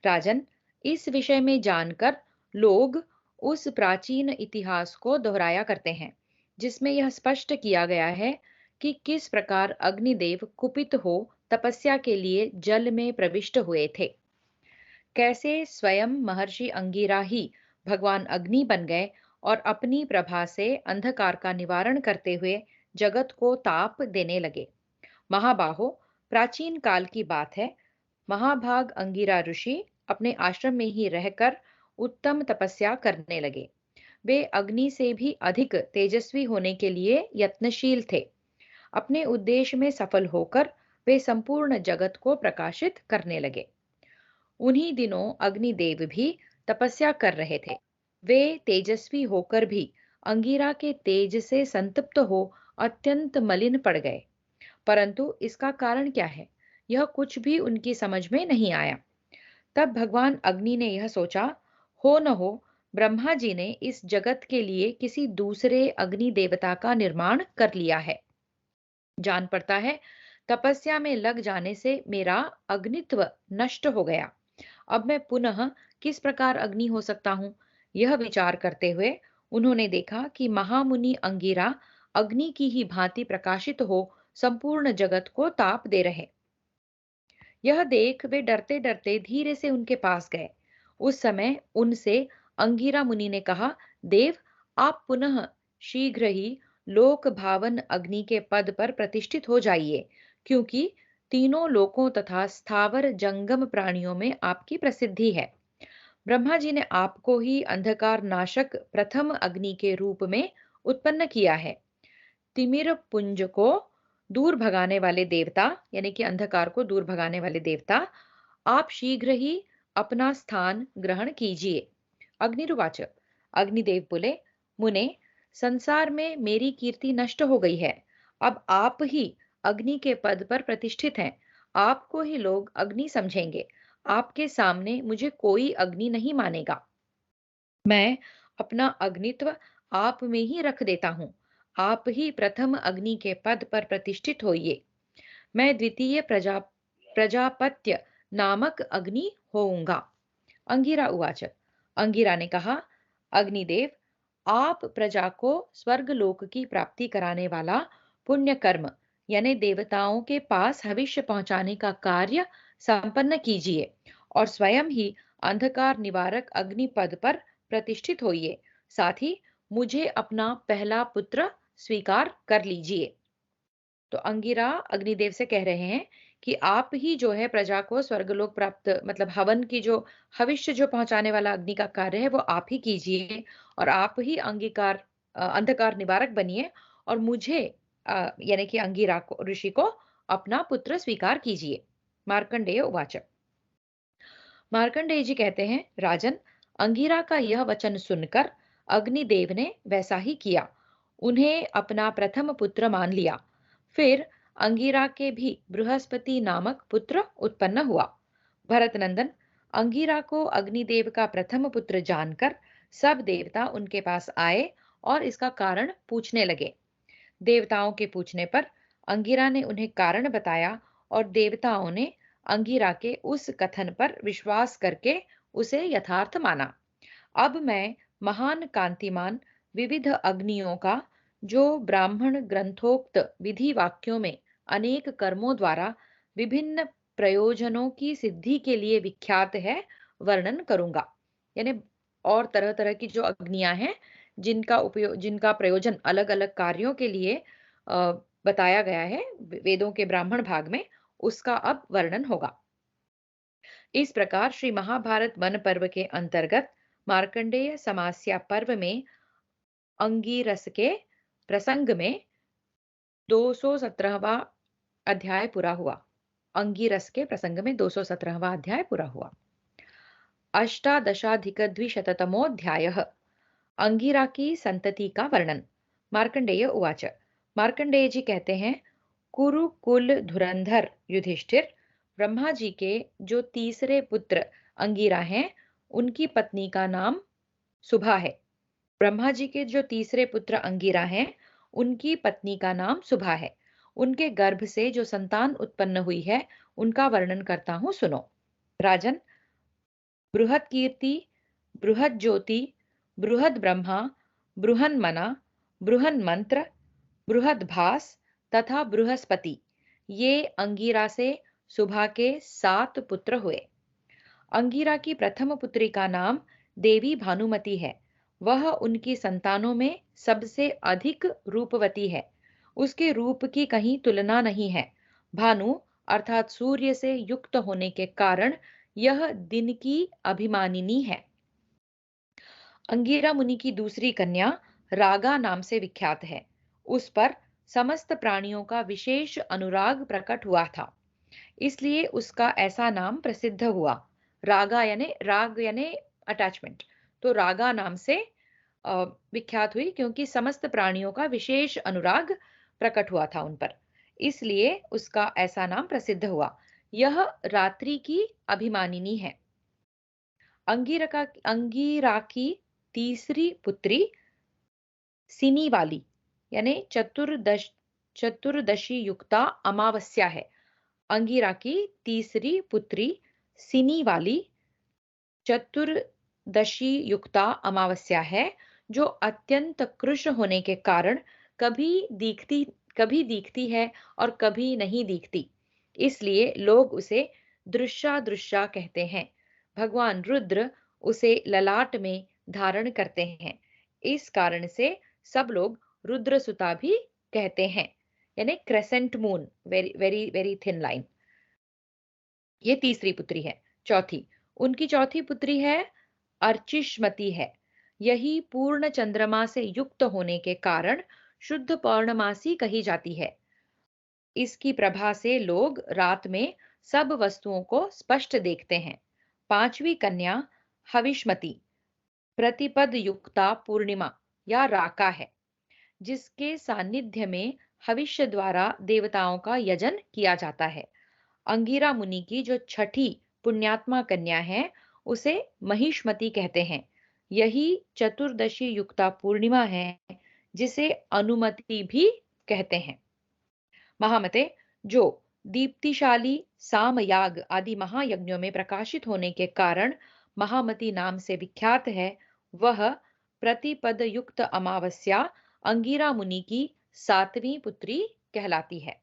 राजन, इस विषय में जानकर लोग उस प्राचीन इतिहास को दोहराया करते हैं जिसमें यह स्पष्ट किया गया है कि किस प्रकार अग्निदेव कुपित हो तपस्या के लिए जल में प्रविष्ट हुए थे। कैसे स्वयं महर्षि अंगिरा ही भगवान अग्नि बन गए और अपनी प्रभा से अंधकार का निवारण करते हुए जगत को ताप देने लगे। महाबाहो, प्राचीन काल की बात है। महाभाग अंगिरा ऋषि अपने आश्रम में ही रहकर उत्तम तपस्या करने लगे। वे अग्नि से भी अधिक तेजस्वी होने के लिए यत्नशील थे। अपने उद्देश्य में सफल होकर वे संपूर्ण जगत को प्रकाशित करने लगे। उन्हीं दिनों अग्निदेव भी तपस्या कर रहे थे। वे तेजस्वी होकर भी अंगिरा के तेज से संतप्त हो अत्यंत मलिन पड़ गए। परंतु इसका कारण क्या है, यह कुछ भी उनकी समझ में नहीं आया। तब भगवान अग्नि ने यह सोचा, हो न हो ब्रह्मा जी ने इस जगत के लिए किसी दूसरे अग्नि देवता का निर्माण कर लिया है। जान पड़ता है तपस्या में लग जाने से मेरा अग्नित्व नष्ट हो गया। अब मैं पुनः किस प्रकार अग्नि हो सकता हूँ? यह विचार करते हुए उन्होंने देखा कि महामुनि अंगिरा अग्नि की ही भांति प्रकाशित हो संपूर्ण जगत को ताप दे रहे। यह देख वे डरते डरते धीरे से उनके पास गए। उस समय उनसे अंगिरा मुनि ने कहा, देव, आप पुनः शीघ्र ही लोक भावन अग्नि के पद पर प्रतिष्ठित हो जाइए, क्योंकि तीनों लोकों तथा स्थावर जंगम प्राणियों में आपकी प्रसिद्धि है। ब्रह्मा जी ने आपको ही अंधकार नाशक प्रथम अग्नि के रूप में उत्पन्न किया है। तिमिर पुंज को दूर भगाने वाले देवता, यानी कि अंधकार को दूर भगाने वाले देवता, आप शीघ्र ही अपना स्थान ग्रहण कीजिए। अग्निरुवाच, अग्निदेव बोले, मुने, संसार में मेरी कीर्ति नष्ट हो गई है। अब आप ही अग्नि के पद पर प्रतिष्ठित हैं। आपको ही लोग अग्नि समझेंगे। आपके सामने मुझे कोई अग्नि नहीं मानेगा। मैं अपना अग्नित्व आप में ही रख देता हूँ। आप ही प्रथम अग्नि के पद पर प्रतिष्ठित होइए। मैं द्वितीय प्रजापत्य नामक अग्नि होऊंगा। अंगिरा उवाच, अंगिरा ने कहा, अग्निदेव, आप प्रजा को स्वर्गलोक की प्राप्ति कराने वाला पुण्य कर्म, यानी देवताओं के पास भविष्य पहुंचाने का कार्य संपन्न कीजिए और स्वयं ही अंधकार निवारक अग्नि पद पर प्रतिष्ठित होइए। साथ ही मुझे अपना पहला पुत्र स्वीकार कर लीजिए। तो अंगिरा अग्निदेव से कह रहे हैं कि आप ही जो है प्रजा को स्वर्गलोक प्राप्त, मतलब हवन की जो हविष्य जो पहुंचाने वाला अग्नि का कार्य है वो आप ही कीजिए और आप ही अंधकार निवारक बनिए और मुझे यानी कि अंगिरा को, ऋषि को अपना पुत्र स्वीकार कीजिए। मार्कंडेय उवाच, मार्कंडेय जी कहते हैं, राजन, अंगिरा का यह वचन सुनकर अग्निदेव ने वैसा ही किया। उन्हें अपना प्रथम पुत्र मान लिया। फिर अंगिरा के भी बृहस्पति नामक पुत्र उत्पन्न हुआ। भरतनंदन, अंगिरा को अग्निदेव का प्रथम पुत्र जानकर सब देवता उनके पास आए और इसका कारण पूछने लगे। देवताओं के पूछने पर अंगिरा ने उन्हें कारण बताया और देवताओं ने अंगिरा के उस कथन पर विश्वास करके उसे यथार्थ माना। अब मैं महान कांतिमान विविध अग्नियों का, जो ब्राह्मण ग्रंथोक्त विधि वाक्यों में अनेक कर्मों द्वारा विभिन्न प्रयोजनों की सिद्धि के लिए विख्यात है, वर्णन करूंगा। यानी और तरह तरह की जो अग्नियां हैं, जिनका प्रयोजन अलग अलग कार्यों के लिए अ, बताया गया है वेदों के ब्राह्मण भाग में, उसका अब वर्णन होगा। इस प्रकार श्री महाभारत वन पर्व के अंतर्गत मार्कंडेय समास्या पर्व में अंगीरस के प्रसंग में 217वां अध्याय पूरा हुआ। अंगीरस के प्रसंग में 217वां अध्याय पूरा हुआ। अष्टादशाधिक द्विशततमोऽध्यायः। अंगिरा की संतति का वर्णन। मार्कंडेय उवाच, मार्कंडेय जी कहते हैं, कुरुकुल धुरंधर युधिष्ठिर, ब्रह्मा जी के जो तीसरे पुत्र अंगिरा हैं, उनकी पत्नी का नाम सुभा है। ब्रह्मा जी के जो तीसरे पुत्र अंगिरा हैं, उनकी पत्नी का नाम सुभा है। उनके गर्भ से जो संतान उत्पन्न हुई है, उनका वर्णन करता हूं, सुनो। राजन, बृहत कीर्ति, बृहत ज्योति, बृहद ब्रह्मा, बृहन्मना, बृहन मंत्र, बृहद भास तथा बृहस्पति, ये अंगिरा से सुभा के 7 पुत्र हुए। अंगिरा की प्रथम पुत्री का नाम देवी भानुमति है। वह उनकी संतानों में सबसे अधिक रूपवती है। उसके रूप की कहीं तुलना नहीं है। भानु अर्थात सूर्य से युक्त होने के कारण यह दिन की अभिमानिनी है। अंगिरा मुनि की दूसरी कन्या रागा नाम से विख्यात है। उस पर समस्त प्राणियों का विशेष अनुराग प्रकट हुआ था, इसलिए उसका ऐसा नाम प्रसिद्ध हुआ। राग यानी अटैचमेंट, तो रागा नाम से विख्यात हुई क्योंकि समस्त प्राणियों का विशेष अनुराग प्रकट हुआ था उन पर, इसलिए उसका ऐसा नाम प्रसिद्ध हुआ। यह रात्रि की अभिमानिनी है। अंगिरा की तीसरी पुत्री सिनी वाली, यानी चतुर्दशी युक्ता अमावस्या है। अंगिरा की तीसरी पुत्री सिनी वाली चतुर्दशी युक्ता अमावस्या है, जो अत्यंत कृश होने के कारण कभी दिखती कभी दिखती है और कभी नहीं दिखती। इसलिए लोग उसे दृश्या दृश्या कहते हैं। भगवान रुद्र उसे ललाट में धारण करते हैं। इस कारण से सब लोग रुद्रसुता भी कहते हैं, यानी crescent moon, very very very thin line. ये तीसरी पुत्री है। चौथी, उनकी चौथी पुत्री है अर्चिष्मती है। यही पूर्ण चंद्रमा से युक्त होने के कारण शुद्ध पौर्णमासी कही जाती है। इसकी प्रभा से लोग रात में सब वस्तुओं को स्पष्ट देखते हैं। पांचवी कन्या हविष्मती प्रतिपद युक्ता पूर्णिमा या राका है, जिसके सानिध्य में हविष्य द्वारा देवताओं का यजन किया जाता है। अंगिरा मुनि की जो छठी पुण्यात्मा कन्या है, उसे महिष्मति कहते हैं। यही चतुर्दशी युक्ता पूर्णिमा है, जिसे अनुमति भी कहते हैं। महामते, जो दीप्तिशाली सामयाग आदि महायज्ञों में प्रकाशित होने के कारण महामती नाम से विख्यात है, वह प्रतिपद युक्त अमावस्या अंगिरा मुनि की सातवीं पुत्री कहलाती है।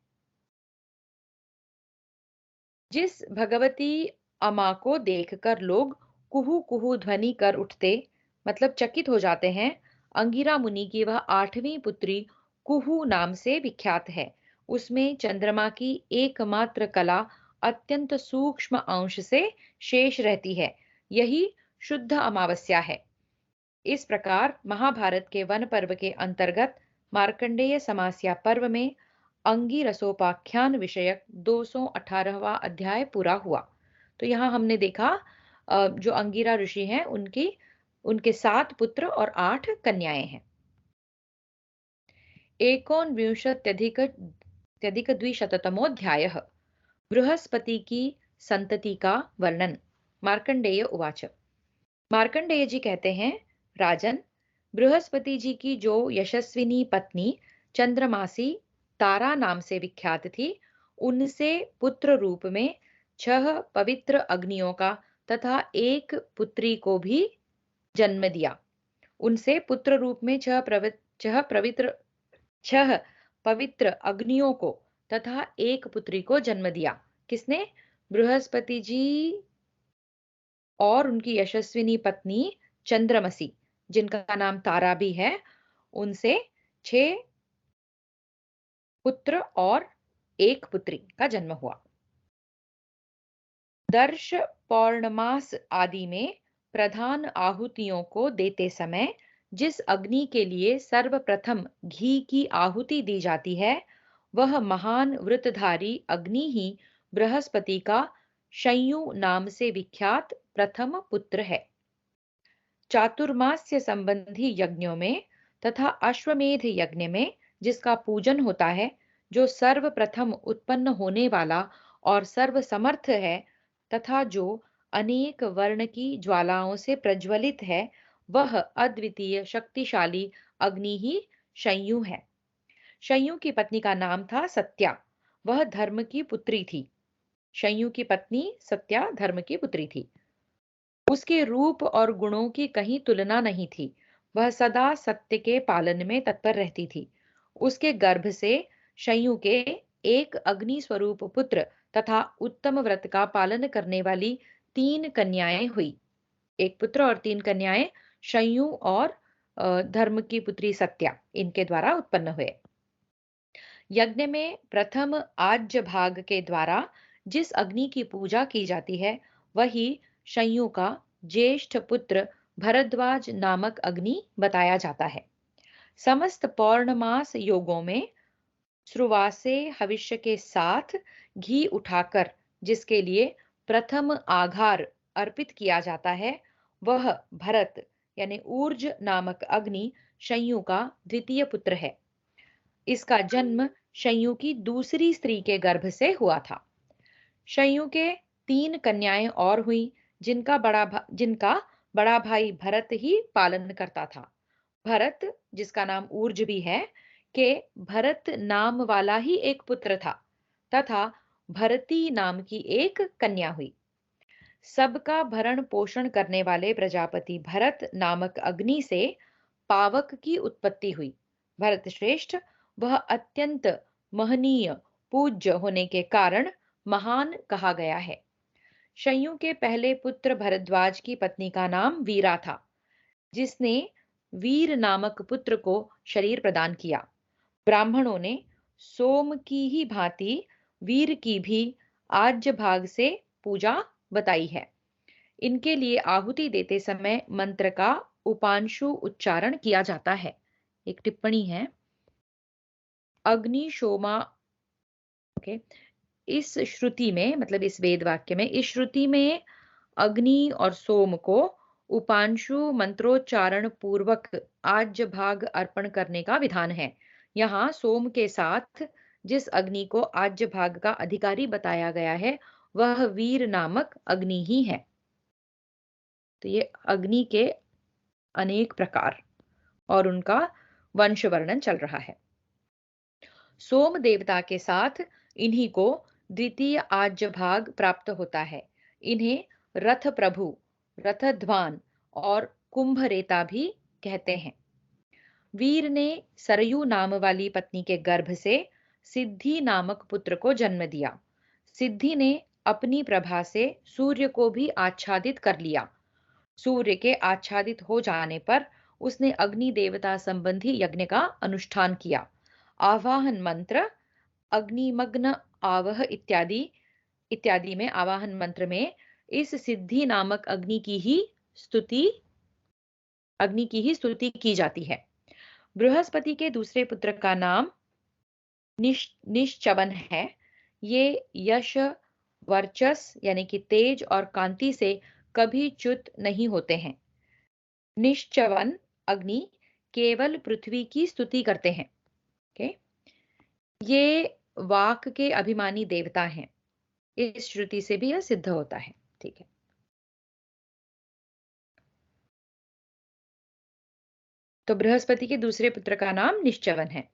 जिस भगवती अमा को देखकर लोग कुहू कुहू ध्वनि कर उठते, मतलब चकित हो जाते हैं, अंगिरा मुनि की वह आठवीं पुत्री कुहू नाम से विख्यात है। उसमें चंद्रमा की एकमात्र कला अत्यंत सूक्ष्म अंश से शेष रहती है। यही शुद्ध अमावस्या है। इस प्रकार महाभारत के वन पर्व के अंतर्गत मार्कंडेय समास्या पर्व में अंगिरसोपाख्यान विषयक 218वां अध्याय पूरा हुआ। तो यहाँ हमने देखा जो अंगिरा ऋषि हैं उनके 7 पुत्र और 8 कन्याएं हैं। एकोनविंशत्यधिक द्विशततमोऽध्यायः। बृहस्पति की संतति का वर्णन। मार्कंडेय उवाच। मार्कंडेय जी कहते हैं, राजन, बृहस्पति जी की जो यशस्विनी पत्नी चंद्रमासी तारा नाम से विख्यात थी, उनसे पुत्र रूप में 6 पवित्र अग्नियों का तथा एक पुत्री को भी जन्म दिया। उनसे पुत्र रूप में 6 पवित्र अग्नियों को तथा एक पुत्री को जन्म दिया। किसने? बृहस्पति जी और उनकी यशस्विनी पत्नी चंद्रमसी, जिनका नाम तारा भी है, उनसे 6 पुत्र और एक पुत्री का जन्म हुआ। दर्श पौर्णमास आदि में प्रधान आहुतियों को देते समय जिस अग्नि के लिए सर्वप्रथम घी की आहुति दी जाती है, वह महान वृतधारी अग्नि ही बृहस्पति का शय्यु नाम से विख्यात प्रथम पुत्र है। चातुर्मास्य संबंधी यज्ञों में तथा अश्वमेध यज्ञ में जिसका पूजन होता है, जो सर्वप्रथम उत्पन्न होने वाला और सर्वसमर्थ है तथा जो अनेक वर्ण की ज्वालाओं से प्रज्वलित है, वह अद्वितीय शक्तिशाली अग्नि ही शय्यु है। शय्यु की पत्नी का नाम था सत्या। वह धर्म की पुत्री थी। शय्यु की पत्नी सत्या धर्म की पुत्री थी। उसके रूप और गुणों की कहीं तुलना नहीं थी। वह सदा सत्य के पालन में तत्पर रहती थी। उसके गर्भ से शय्यु के एक अग्नि स्वरूप पुत्र तथा उत्तम व्रत का पालन करने वाली 3 कन्याएं हुई। एक पुत्र और 3 कन्याएं शय्यु और धर्म की पुत्री सत्या, इनके द्वारा उत्पन्न हुए। यज्ञ में प्रथम आज्य भाग के द्वारा जिस अग्नि की पूजा की जाती है, वही शय्यु का ज्येष्ठ पुत्र भरद्वाज नामक अग्नि बताया जाता है। समस्त पौर्णमास योगों में श्रुवासे हविष्य के साथ घी उठाकर जिसके लिए प्रथम आघार अर्पित किया जाता है, वह भरत यानी ऊर्ज नामक अग्नि शय्यु का द्वितीय पुत्र है। इसका जन्म शय्यु की दूसरी स्त्री के गर्भ से हुआ था। शय्यु के 3 कन्याएं और हुई, जिनका बड़ा भाई भरत ही पालन करता था। भरत, जिसका नाम ऊर्ज भी है, के भरत नाम वाला ही एक पुत्र था तथा भरती नाम की एक कन्या हुई। सबका भरण पोषण करने वाले प्रजापति भरत नामक अग्नि से पावक की उत्पत्ति हुई। भरत श्रेष्ठ वह अत्यंत महनीय पूज्य होने के कारण महान कहा गया है। शय्यू के पहले पुत्र भरद्वाज की पत्नी का नाम वीरा था, जिसने वीर नामक पुत्र को शरीर प्रदान किया। ब्राह्मणों ने सोम की ही भांति वीर की भी आज्य भाग से पूजा बताई है। इनके लिए आहुति देते समय मंत्र का उपांशु उच्चारण किया जाता है। एक टिप्पणी है, अग्नि शोमा। ओके, इस श्रुति में मतलब इस वेद वाक्य में, इस श्रुति में अग्नि और सोम को उपांशु मंत्रोच्चारण पूर्वक आज्य भाग अर्पण करने का विधान है। यहाँ सोम के साथ जिस अग्नि को आज्य भाग का अधिकारी बताया गया है वह वीर नामक अग्नि ही है। तो ये अग्नि के अनेक प्रकार और उनका वंश वर्णन चल रहा है। सोम देवता के साथ इन्हीं को द्वितीय आज्य भाग प्राप्त होता है। इन्हें रथ प्रभु, रथध्वान और कुंभरेता भी कहते हैं। वीर ने सरयू नाम वाली पत्नी के गर्भ से सिद्धि नामक पुत्र को जन्म दिया। सिद्धि ने अपनी प्रभा से सूर्य को भी आच्छादित कर लिया। सूर्य के आच्छादित हो जाने पर उसने अग्नि देवता संबंधी यज्ञ का अनुष्ठान किया। आवाहन मंत्र अग्निमग्न आवह इत्यादि इत्यादि में, आवाहन मंत्र में इस सिद्धि नामक अग्नि की ही स्तुति की जाती है। बृहस्पति के दूसरे पुत्र का नाम निश्चवन है। ये यश, वर्चस यानी कि तेज और कांति से कभी च्युत नहीं होते हैं। निश्चवन अग्नि केवल पृथ्वी की स्तुति करते हैं। ओके, ये वाक के अभिमानी देवता हैं। इस श्रुति से भी यह सिद्ध होता है। ठीक है, तो बृहस्पति के दूसरे पुत्र का नाम निश्चवन है।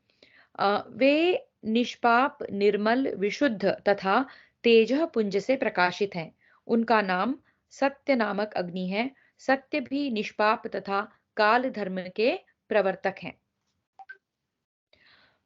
वे निष्पाप, निर्मल, विशुद्ध तथा तेजः पुंज से प्रकाशित हैं। उनका नाम सत्य नामक अग्नि है। सत्य भी निष्पाप तथा काल धर्म के प्रवर्तक हैं।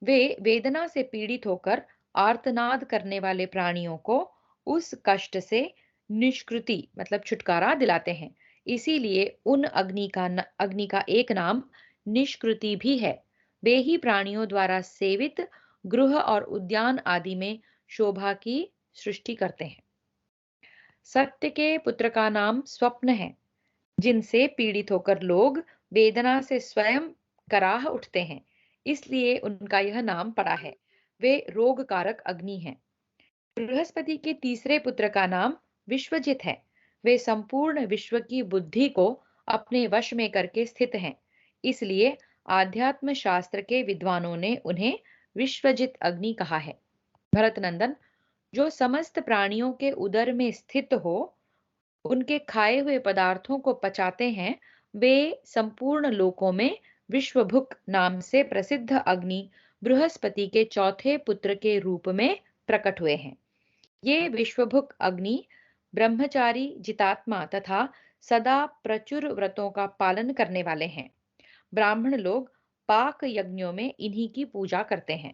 वे वेदना से पीड़ित होकर आर्तनाद करने वाले प्राणियों को उस कष्ट से निष्कृति मतलब छुटकारा दिलाते हैं। इसीलिए उन अग्नि का एक नाम निष्कृति भी है। वे ही प्राणियों द्वारा सेवित गृह और उद्यान आदि में शोभा की सृष्टि करते हैं। सत्य के पुत्र का नाम स्वप्न है, जिनसे पीड़ित होकर लोग वेदना से स्वयं कराह उठते हैं, इसलिए उनका यह नाम पड़ा है। वे रोग कारक अग्नि हैं। बृहस्पति के तीसरे पुत्र का नाम विश्वजित है। वे संपूर्ण विश्व की बुद्धि को अपने वश में करके स्थित हैं, इसलिए आध्यात्म शास्त्र के विद्वानों ने उन्हें विश्वजित अग्नि कहा है। भरत नंदन, जो समस्त प्राणियों के उदर में स्थित हो, उनके खाए हुए पदार्थों को पचाते हैं, वे संपूर्ण लोकों में विश्वभुक नाम से प्रसिद्ध अग्नि बृहस्पति के चौथे पुत्र के रूप में प्रकट हुए हैं। ये विश्वभुक अग्नि ब्रह्मचारी, जितात्मा तथा सदा प्रचुर व्रतों का पालन करने वाले हैं। ब्राह्मण लोग पाक यज्ञों में इन्हीं की पूजा करते हैं।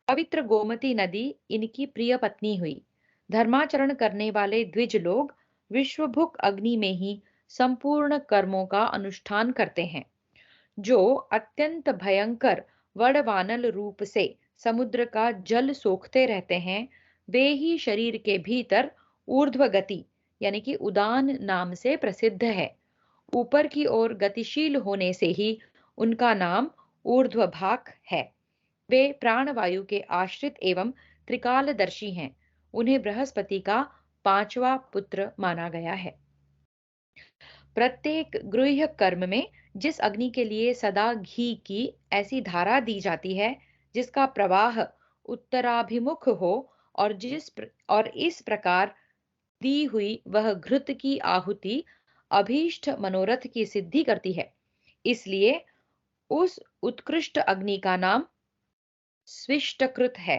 पवित्र गोमती नदी इनकी प्रिय पत्नी हुई। धर्माचरण करने वाले द्विज लोग विश्वभुक अग्नि में ही संपूर्ण कर्मों का अनुष्ठान करते हैं। जो अत्यंत भयंकर वड़वानल रूप से समुद्र का जल सोखते रहते हैं, वे ही शरीर के भीतर ऊर्ध्व गति यानी कि उदान नाम से प्रसिद्ध है। ऊपर की ओर गतिशील होने से ही उनका नाम ऊर्ध्वभाग है। वे प्राणवायु के आश्रित एवं त्रिकालदर्शी हैं। उन्हें बृहस्पति का पांचवा पुत्र माना गया है। प्रत्येक गृह्य कर्म में जिस अग्नि के लिए सदा घी की ऐसी धारा दी जाती है जिसका प्रवाह उत्तराभिमुख हो, और इस प्रकार दी हुई वह घृत की आहुति अभीष्ट मनोरथ की सिद्धि करती है। इसलिए उस उत्कृष्ट अग्नि का नाम स्विष्टकृत है।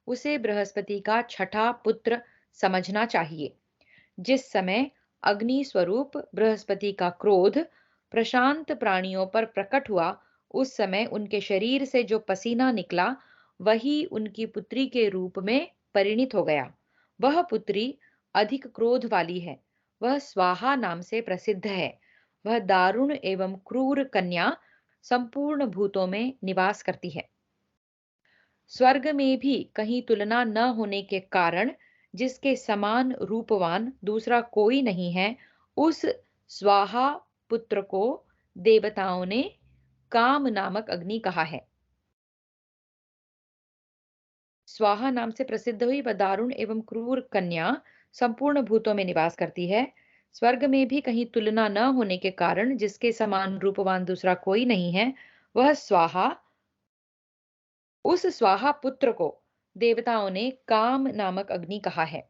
उसे बृहस्पति का छठा पुत्र समझना चाहिए। जिस समय अग्नि स्वरूप बृहस्पति का क्रोध प्रशांत प्राणियों पर प्रकट हुआ, उस समय उनके शरीर से जो पसीना निकला वही उनकी पुत्री के रूप में परिणित हो गया। वह पुत्री अधिक क्रोध वाली है, वह स्वाहा नाम से प्रसिद्ध है। वह दारुण एवं क्रूर कन्या संपूर्ण भूतों में निवास करती है। स्वर्ग में भी कहीं तुलना न होने के कारण जिसके समान रूपवान दूसरा कोई नहीं है, उस स्वाहा पुत्र को देवताओं ने काम नामक अग्नि कहा है। स्वाहा नाम से प्रसिद्ध हुई वह दारुण एवं क्रूर कन्या संपूर्ण भूतों में निवास करती है। स्वर्ग में भी कहीं तुलना न होने के कारण जिसके समान रूपवान दूसरा कोई नहीं है, वह स्वाहा, उस स्वाहा पुत्र को देवताओं ने काम नामक अग्नि कहा है।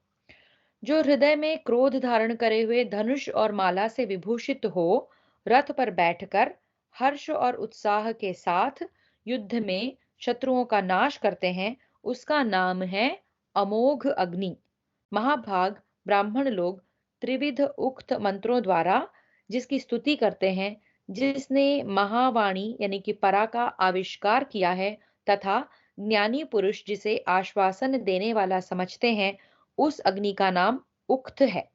जो हृदय में क्रोध धारण करे हुए धनुष और माला से विभूषित हो, रथ पर बैठकर हर्ष और उत्साह के साथ युद्ध में शत्रुओं का नाश करते हैं, उसका नाम है अमोघ अग्नि। महाभाग ब्राह्मण लोग त्रिविध उक्त मंत्रों द्वारा जिसकी स्तुति करते हैं, जिसने महावाणी यानी कि परा का आविष्कार किया है तथा ज्ञानी पुरुष जिसे आश्वासन देने वाला समझते हैं, उस अग्नि का नाम उक्त है।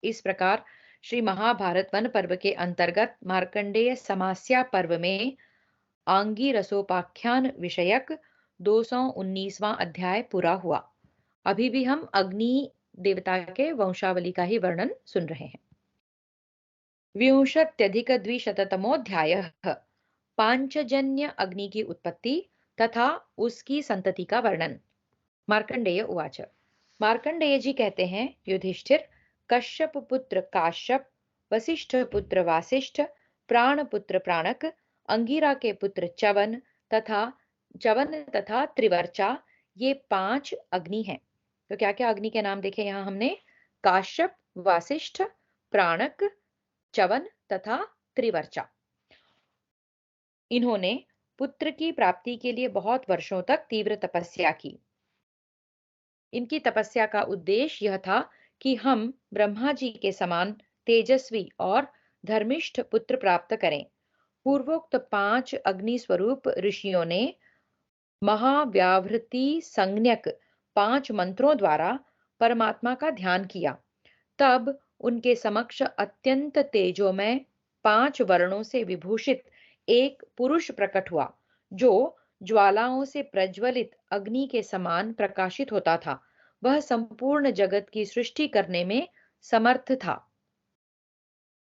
इस प्रकार श्री महाभारत वन पर्व के अंतर्गत मार्कंडेय समास्या पर्व में आंगी रसोपाख्यान विषयक 219वां अध्याय पूरा हुआ। अभी भी हम अग्नि देवता के वंशावली का ही वर्णन सुन रहे हैं। विंशत्यधिक द्विशततमोऽध्यायः पांचजन्य अग्नि की उत्पत्ति तथा उसकी संतति का वर्णन। मार्कंडेय उवाच। मार्कंडेय जी कहते हैं, युधिष्ठिर, कश्यप पुत्र काश्यप, वशिष्ठ पुत्र वासिष्ठ, प्राण पुत्र प्राणक, अंगिरा के पुत्र चवन तथा त्रिवर्चा, ये 5 अग्नि हैं। तो क्या क्या अग्नि के नाम देखे यहाँ हमने? काश्यप, वासिष्ठ, प्राणक, चवन तथा त्रिवर्चा। इन्होंने पुत्र की प्राप्ति के लिए बहुत वर्षों तक तीव्र तपस्या की। इनकी तपस्या का उद्देश्य यह था कि हम ब्रह्मा जी के समान तेजस्वी और धर्मिष्ठ पुत्र प्राप्त करें। पूर्वोक्त 5 अग्नि स्वरूप ऋषियों ने महाव्यावृति संज्ञक 5 मंत्रों द्वारा परमात्मा का ध्यान किया। तब उनके समक्ष अत्यंत तेजोमय 5 वर्णों से विभूषित एक पुरुष प्रकट हुआ, जो ज्वालाओं से प्रज्वलित अग्नि के समान प्रकाशित होता था। वह संपूर्ण जगत की सृष्टि करने में समर्थ था।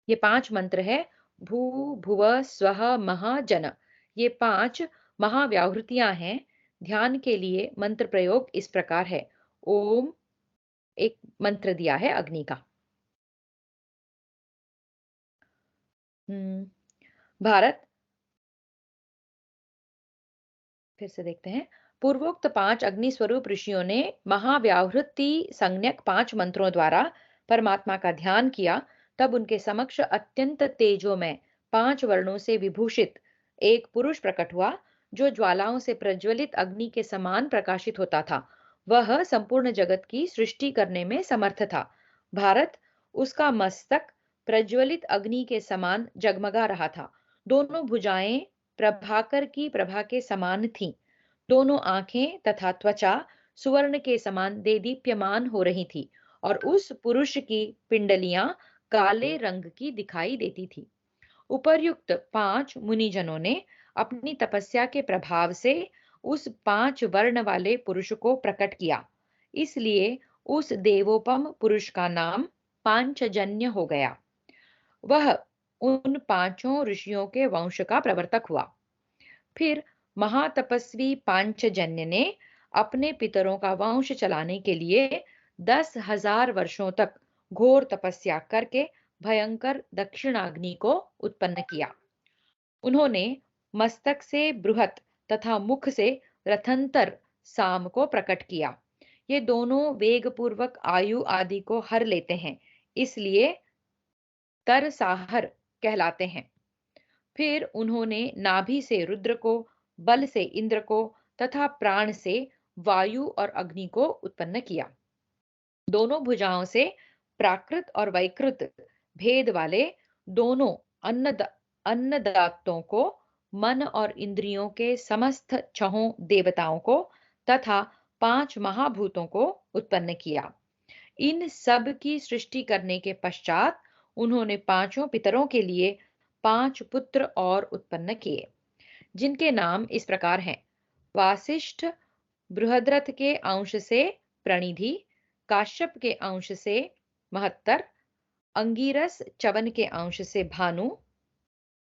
ये 5 मंत्र है भू भुव स्वः महा जन। ये 5 महाव्याहृतियां हैं। ध्यान के लिए मंत्र प्रयोग इस प्रकार है। ओम, एक मंत्र दिया है अग्नि का। भारत, फिर से देखते हैं। पूर्वोक्त 5 अग्नि स्वरूप ऋषियों ने महाव्याहृति संज्ञक 5 मंत्रों द्वारा परमात्मा का ध्यान किया। तब उनके समक्ष अत्यंत तेजोमय 5 वर्णों से विभूषित एक पुरुष प्रकट हुआ, जो ज्वालाओं से प्रज्वलित अग्नि के समान प्रकाशित होता था। वह संपूर्ण जगत की सृष्टि करने में समर्थ था। भारत, उसका मस्तक प्रज्वलित अग्नि के समान जगमगा रहा था। दोनों भुजाएं प्रभाकर की प्रभा के समान थीं। दोनों आंखें तथा त्वचा सुवर्ण के समान देदीप्यमान हो रही थी और उस पुरुष की पिंडलियां काले रंग की दिखाई देती थी। उपर्युक्त 5 मुनिजनों ने अपनी तपस्या के प्रभाव से उस 5 वर्ण वाले पुरुष को प्रकट किया। इसलिए उस देवोपम पुरुष का नाम पांचजन्य हो गया। वह उन 5 ऋषियों के वंश का प्रवर्तक हुआ। फिर महातपस्वी पांचजन्य ने अपने पितरों का वंश चलाने के लिए 10,000 वर्षों तक घोर तपस्या करके भयंकर दक्षिणाग्नि को उत्पन्न किया। उन्होंने मस्तक से बृहत तथा मुख से रथंतर साम को प्रकट किया। ये दोनों वेग पूर्वक आयु आदि को हर लेते हैं, इसलिए तरसाहर कहलाते हैं। फिर उन्होंने नाभि से रुद्र को, बल से इंद्र को तथा प्राण से वायु और अग्नि को उत्पन्न किया। दोनों भुजाओं से प्राकृत और वैकृत भेद वाले दोनों अन्नदातों को, मन और इंद्रियों के समस्त छहों देवताओं को तथा 5 महाभूतों को उत्पन्न किया। इन सब की सृष्टि करने के पश्चात उन्होंने पांचों पितरों के लिए 5 पुत्र और उत्पन्न किए, जिनके नाम इस प्रकार हैं। वासिष्ठ बृहद्रथ के अंश से प्रणिधि, काश्यप के अंश से महत्तर, अंगिरस च्यवन के अंश से भानु,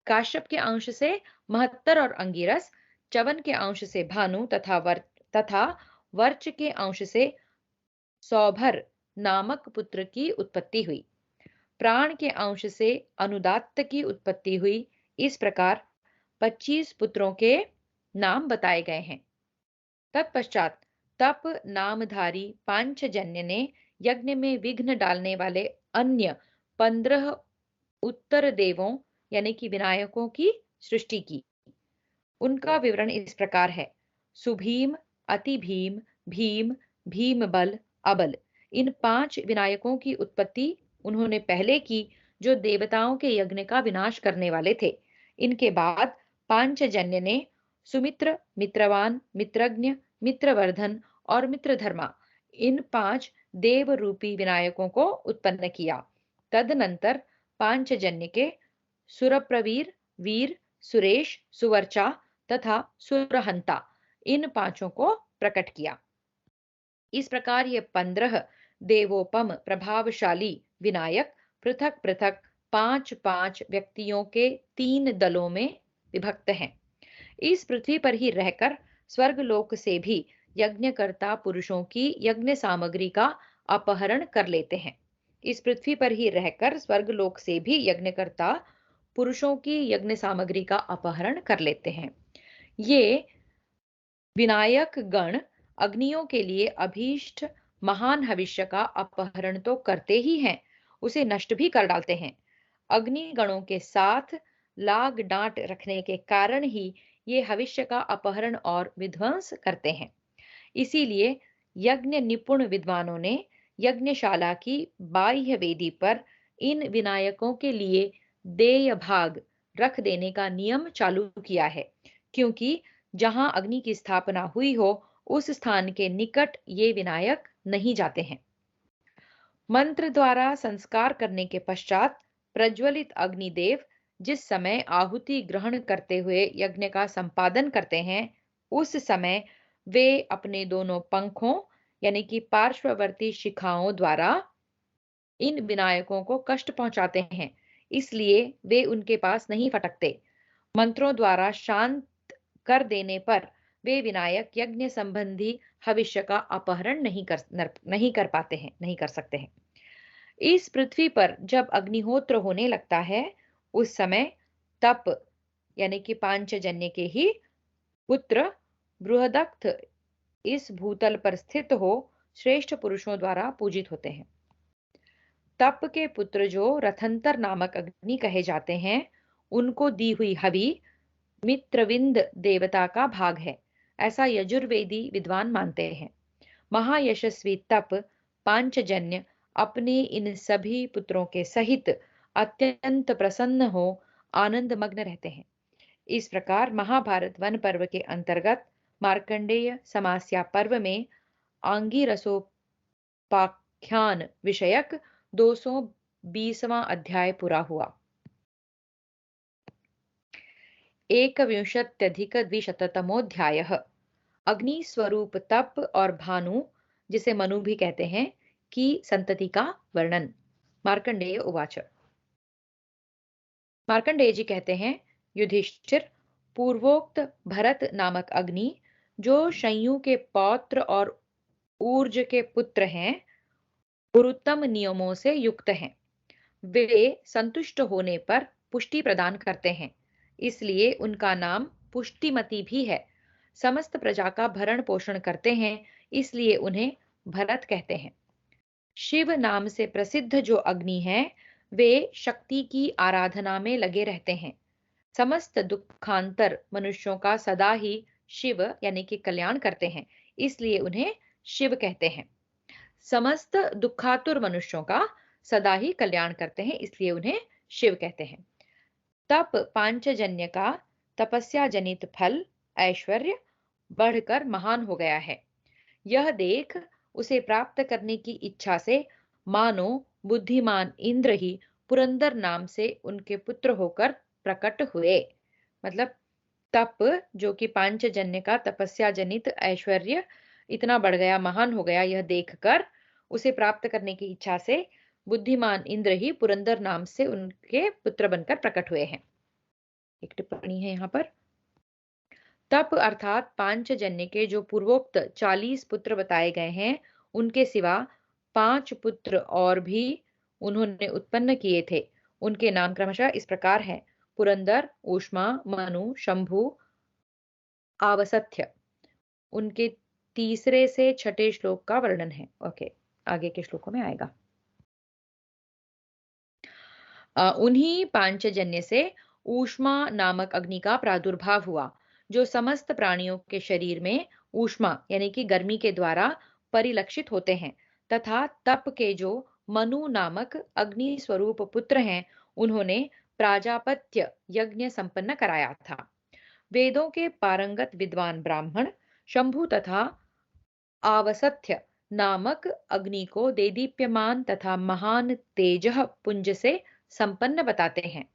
काश्यप के अंश से महत्तर और अंगिरस, च्यवन के अंश से भानु तथा वर्च के अंश से सौभर नामक पुत्र की उत्पत्ति हुई। प्राण के अंश से अनुदात्त की उत्पत्ति हुई। इस प्रकार 25 पुत्रों के नाम बताए गए हैं। तत्पश्चात तप नामधारी पांचजन्य ने यज्ञ में विघ्न डालने वाले अन्य 15 उत्तर देवों यानी कि विनायकों की सृष्टि की। उनका विवरण इस प्रकार है। सुभीम, अतिभीम, भीम, भीमबल, अबल, इन 5 विनायकों की उत्पत्ति उन्होंने पहले की, जो देवताओं के यज्ञ का विनाश करने वाले थे। इनके बाद पांचजन्य ने सुमित्र, मित्रवान, मित्रज्ञ, मित्रवर्धन और मित्रधर्मा, इन 5 देव रूपी विनायकों को उत्पन्न किया। तदनंतर पांचजन्य के सुरप्रवीर, वीर, सुरेश, सुवर्चा तथा सुरहंता, इन 5 को प्रकट किया। इस प्रकार ये 15 देवोपम प्रभावशाली विनायक पृथक पृथक 5-5 व्यक्तियों के 3 दलों में विभक्त हैं। इस पृथ्वी पर ही रहकर स्वर्गलोक से भी यज्ञकर्ता पुरुषों की यज्ञ सामग्री का अपहरण कर लेते हैं। इस पृथ्वी पर ही रहकर स्वर्गलोक से भी यज्ञकर्ता पुरुषों की यज्ञ सामग्री का अपहरण कर लेते हैं। ये विनायक गण अग्नियों के लिए अभीष्ट महान भविष्य का अपहरण तो करते ही हैं, उसे नष्ट भी कर डालते हैं। अग्नि गणों के साथ लाग डांट रखने के कारण ही ये भविष्य का अपहरण और विध्वंस करते हैं। इसीलिए यज्ञ निपुण विद्वानों ने यज्ञशाला की बाह्य वेदी पर इन विनायकों के लिए देय भाग रख देने का नियम चालू किया है, क्योंकि जहां अग्नि की स्थापना हुई हो उस स्थान के निकट ये विनायक नहीं जाते हैं। मंत्र द्वारा संस्कार करने के पश्चात प्रज्वलित अग्निदेव जिस समय आहुति ग्रहण करते हुए यज्ञ का संपादन करते हैं, उस समय वे अपने दोनों पंखों यानी कि पार्श्ववर्ती शिखाओं द्वारा इन विनायकों को कष्ट पहुंचाते हैं, इसलिए वे उनके पास नहीं फटकते। मंत्रों द्वारा शांत कर देने पर वे विनायक यज्ञ संबंधी भविष्य का अपहरण नहीं कर सकते हैं। इस पृथ्वी पर जब अग्निहोत्र होने लगता है, उस समय तप यानी कि पांचजन्य के ही पुत्र बृहदत्थ इस भूतल पर स्थित हो श्रेष्ठ पुरुषों द्वारा पूजित होते हैं। तप के पुत्र जो रथंतर नामक अग्नि कहे जाते हैं, उनको दी हुई हवि मित्रविंद देवता का भाग है, ऐसा यजुर्वेदी विद्वान मानते हैं। महायशस्वी तप पांचजन्य अपने इन सभी पुत्रों के सहित अत्यंत प्रसन्न हो आनंद मग्न रहते हैं। इस प्रकार महाभारत वन पर्व के अंतर्गत मार्कंडेय समास्या पर्व में आंगिरसोपाख्यान विषयक 220वां अध्याय पूरा हुआ। 1विंशत्यधिक-द्विशततमोऽध्यायः। अग्नि स्वरूप तप और भानु, जिसे मनु भी कहते हैं, की संतति का वर्णन। मार्कंडेय उवाच। मार्कंडेय जी कहते हैं, युधिष्ठिर, पूर्वोक्त भरत नामक अग्नि जो शंयु के पौत्र और ऊर्ज के पुत्र हैं, गुरुत्तम नियमों से युक्त हैं। वे संतुष्ट होने पर पुष्टि प्रदान करते हैं, इसलिए उनका नाम पुष्टिमति भी है। समस्त प्रजा का भरण पोषण करते हैं, इसलिए उन्हें भरत कहते हैं। शिव नाम से प्रसिद्ध जो अग्नि है, वे शक्ति की आराधना में लगे रहते हैं। समस्त दुखांतर मनुष्यों का सदा ही शिव यानी कि कल्याण करते हैं, इसलिए उन्हें शिव कहते हैं। समस्त दुखातुर मनुष्यों का सदा ही कल्याण करते हैं, इसलिए उन्हें शिव कहते हैं। तप पांचजन्य का तपस्या जनित फल ऐश्वर्य बढ़कर महान हो गया है। यह देख उसे प्राप्त करने की इच्छा से मानो बुद्धिमान इंद्र ही पुरंदर नाम से उनके पुत्र होकर प्रकट हुए। मतलब तप जो कि पांचजन्य का तपस्या जनित ऐश्वर्य इतना बढ़ गया, महान हो गया, यह देखकर उसे प्राप्त करने की इच्छा से बुद्धिमान इंद्र ही पुरंदर नाम से उनके पुत्र बनकर प्रकट हुए हैं। एक टिप्पणी है यहाँ पर। तप अर्थात पांचजन्य के जो पूर्वोक्त 40 पुत्र बताए गए हैं, उनके सिवा 5 पुत्र और भी उन्होंने उत्पन्न किए थे। उनके नाम क्रमशः इस प्रकार हैं: पुरंदर, ऊष्मा, मनु, शंभु, आवसथ्य। उनके तीसरे से छठे श्लोक का वर्णन है। ओके, आगे के श्लोकों में आएगा। उन्हीं पांचजन्य से ऊष्मा नामक अग्नि का प्रादुर्भाव हुआ, जो समस्त प्राणियों के शरीर में ऊष्मा यानी कि गर्मी के द्वारा परिलक्षित होते हैं, तथा तप के जो मनु नामक अग्नि स्वरूप पुत्र हैं, उन्होंने प्राजापत्य यज्ञ संपन्न कराया था। वेदों के पारंगत विद्वान ब्राह्मण शंभु तथा आवसथ्य नामक अग्नि को देदीप्यमान तथा महान तेजः पुंज से संपन्न बताते हैं।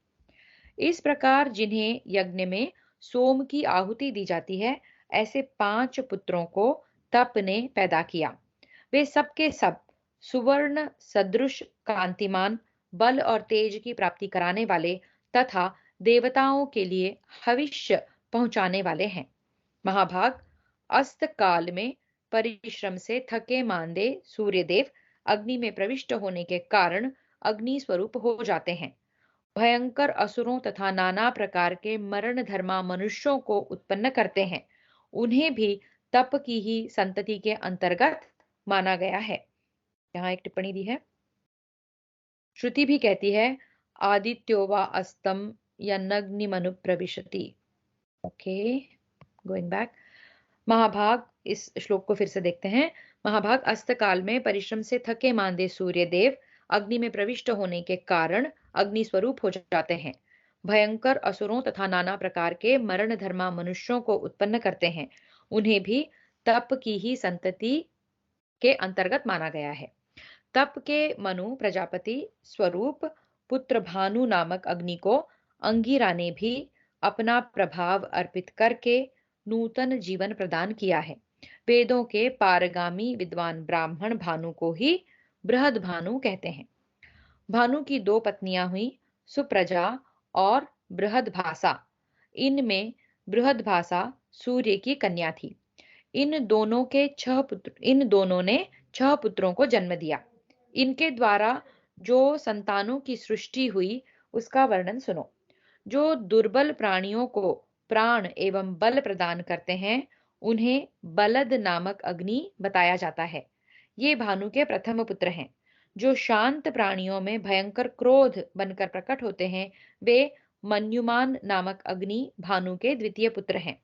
इस प्रकार जिन्हें यज्ञ में सोम की आहुति दी जाती है, ऐसे 5 पुत्रों को तप ने पैदा किया। वे सबके सब सुवर्ण सदृश कांतिमान, बल और तेज की प्राप्ति कराने वाले तथा देवताओं के लिए हविष्य पहुंचाने वाले हैं। महाभाग, अस्त काल में परिश्रम से थके मांदे सूर्यदेव अग्नि में प्रविष्ट होने के कारण अग्नि स्वरूप हो जाते हैं। भयंकर असुरों तथा नाना प्रकार के मरण धर्मा मनुष्यों को उत्पन्न करते हैं। उन्हें भी तप की ही संतति के अंतर्गत माना गया है। यहाँ एक टिप्पणी दी है। श्रुति भी कहती है, आदित्यो वा अस्तम यन्नग्निमनु प्रविशति। Okay, going back. महाभाग, इस श्लोक को फिर से देखते हैं। महाभाग, अस्त काल में परिश्रम से थके मांदे सूर्य देव अग्नि में प्रविष्ट होने के कारण अग्नि स्वरूप हो जाते हैं। भयंकर असुरों तथा नाना प्रकार के मरण धर्मा मनुष्यों को उत्पन्न करते हैं। उन्हें भी तप की ही संतति के अंतर्गत माना गया है। तप के मनु प्रजापति स्वरूप पुत्र भानु नामक अग्नि को अंगिरा ने भी अपना प्रभाव अर्पित करके नूतन जीवन प्रदान किया है। वेदों के पारगामी विद्वान ब्राह्मण भानु को ही बृहद भानु कहते हैं। भानु की 2 पत्नियां हुई, सुप्रजा और बृहदभासा। इनमें बृहदभासा सूर्य की कन्या थी। इन दोनों ने 6 पुत्रों को जन्म दिया। इनके द्वारा जो संतानों की सृष्टि हुई, उसका वर्णन सुनो। जो दुर्बल प्राणियों को प्राण एवं बल प्रदान करते हैं, उन्हें बलद नामक अग्नि बताया जाता है। ये भानु के प्रथम पुत्र हैं। जो शांत प्राणियों में भयंकर क्रोध बनकर प्रकट होते हैं, वे मन्युमान नामक अग्नि भानु के द्वितीय पुत्र हैं।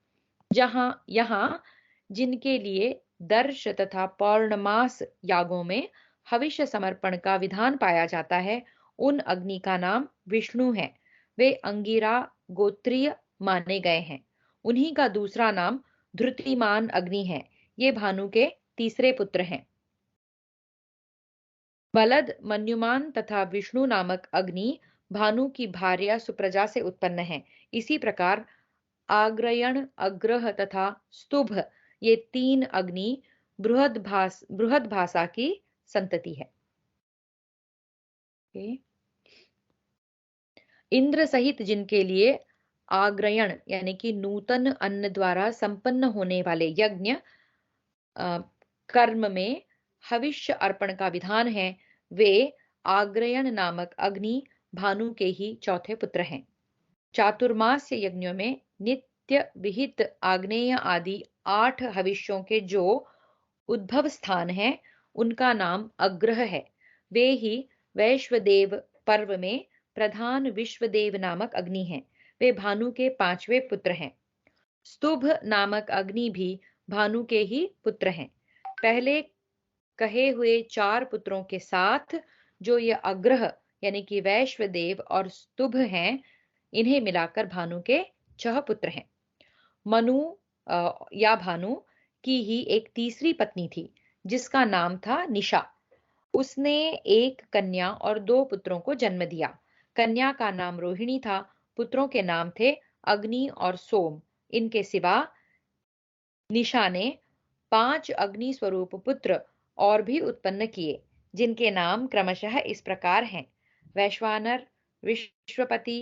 यहाँ जिनके लिए दर्श तथा पौर्णमास यागों में हविष्य समर्पण का विधान पाया जाता है, उन अग्नि का नाम विष्णु है। वे अंगिरा गोत्रीय माने गए हैं। उन्हीं का दूसरा नाम धृतिमान अग्नि है। ये भानु के तीसरे पुत्र हैं। बलद, मन्युमान तथा विष्णु नामक अग्नि भानु की भार्या सुप्रजा से उत्पन्न है। इसी प्रकार आग्रयण, अग्रह तथा स्तुभ, ये 3 अग्नि बृहदभासा की संतति है। इंद्र सहित जिनके लिए आग्रयण यानी कि नूतन अन्न द्वारा संपन्न होने वाले यज्ञ कर्म में हविष्य अर्पण का विधान है, वे आग्रयण नामक अग्नि भानु के ही चौथे पुत्र हैं। चातुर्मास्य यज्ञों में नित्य विहित आग्नेय आदि 8 हविष्यों के जो उद्भव स्थान है, उनका नाम अग्रह है। वे ही वैश्वदेव पर्व में प्रधान विश्वदेव नामक अग्नि हैं। वे भानु के 5वें पुत्र हैं। स्तुभ नामक अग्नि भी भानु के ही पुत्र हैं। पहले कहे हुए 4 पुत्रों के साथ जो ये अग्रह यानी कि वैश्वदेव और स्तुभ हैं, इन्हें मिलाकर भानु के 6 पुत्र हैं। मनु या भानु की ही एक तीसरी पत्नी थी, जिसका नाम था निशा। उसने एक कन्या और 2 पुत्रों को जन्म दिया। कन्या का नाम रोहिणी था। पुत्रों के नाम थे अग्नि और सोम। इनके सिवा निशा ने 5 अग्नि स्वरूप पुत्र और भी उत्पन्न किए, जिनके नाम क्रमशः इस प्रकार हैं: वैश्वानर, विश्वपति,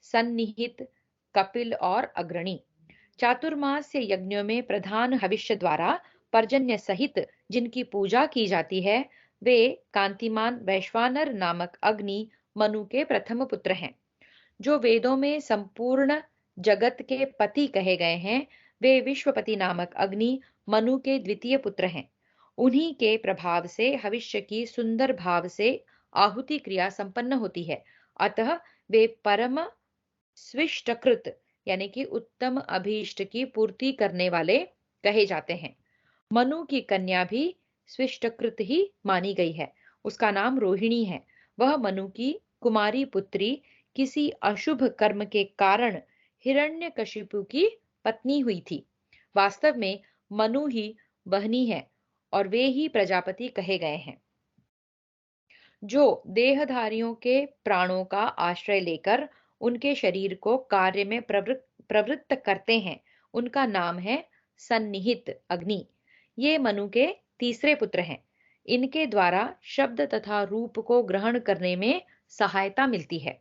सन्निहित, कपिल और अग्रणी। चातुर्मास्य यज्ञों में प्रधान हविष्य द्वारा पर्जन्य सहित जिनकी पूजा की जाती है, वे कांतिमान वैश्वानर नामक अग्नि मनु के प्रथम पुत्र हैं। जो वेदों में संपूर्ण जगत के पति कहे गए हैं, वे विश्वपति नामक अग्नि मनु के द्वितीय पुत्र हैं। उन्हीं के प्रभाव से हविष्य की सुंदर भाव से आहुति क्रिया संपन्न होती है। अतः वे परम स्विष्टकृत यानी कि उत्तम अभीष्ट की पूर्ति करने वाले कहे जाते हैं। मनु की कन्या भी स्विष्टकृत ही मानी गई है। उसका नाम रोहिणी है। वह मनु की कुमारी पुत्री किसी अशुभ कर्म के कारण हिरण्यकशिपु की पत्नी हुई थी। वास्तव में मनु ही बहनी है और वे ही प्रजापति कहे गए हैं। जो देहधारियों के प्राणों का आश्रय लेकर उनके शरीर को कार्य में प्रवृत्त करते हैं, उनका नाम है सन्निहित अग्नि। ये मनु के तीसरे पुत्र हैं। इनके द्वारा शब्द तथा रूप को ग्रहण करने में सहायता मिलती है।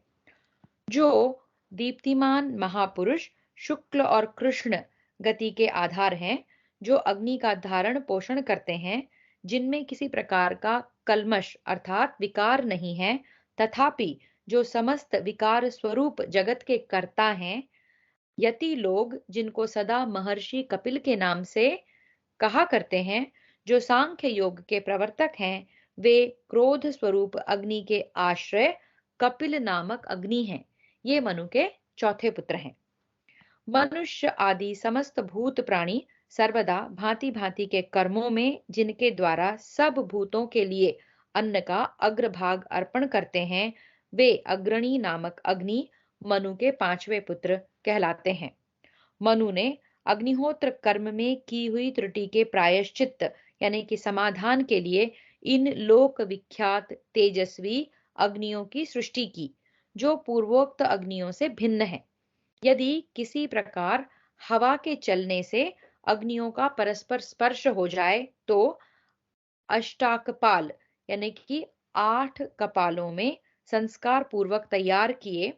जो दीप्तिमान महापुरुष शुक्ल और कृष्ण गति के आधार हैं, जो अग्नि का धारण पोषण करते हैं, जिनमें किसी प्रकार का कल्मश अर्थात विकार नहीं है, तथापि जो समस्त विकार स्वरूप जगत के कर्ता हैं, यति लोग जिनको सदा महर्षि कपिल के नाम से कहा करते हैं, जो सांख्य योग के प्रवर्तक हैं, वे क्रोध स्वरूप अग्नि के आश्रय कपिल नामक अग्नि हैं। ये मनु के चौथे पुत्र हैं। मनुष्य आदि समस्त भूत प्राणी सर्वदा भांति भांति के कर्मों में जिनके द्वारा सब भूतों के लिए अन्न का अग्रभाग अर्पण करते हैं, वे अग्रणी नामक अग्नि मनु के 5वें पुत्र कहलाते हैं। मनु ने अग्निहोत्र कर्म में की हुई त्रुटि के प्रायश्चित यानी कि समाधान के लिए इन लोक विख्यात तेजस्वी अग्नियों की सृष्टि की, जो पूर्वोक्त अग्नियों से भिन्न है। यदि किसी प्रकार हवा के चलने से अग्नियों का परस्पर स्पर्श हो जाए, तो अष्टाकपाल यानी कि 8 कपालों में संस्कार पूर्वक तैयार किए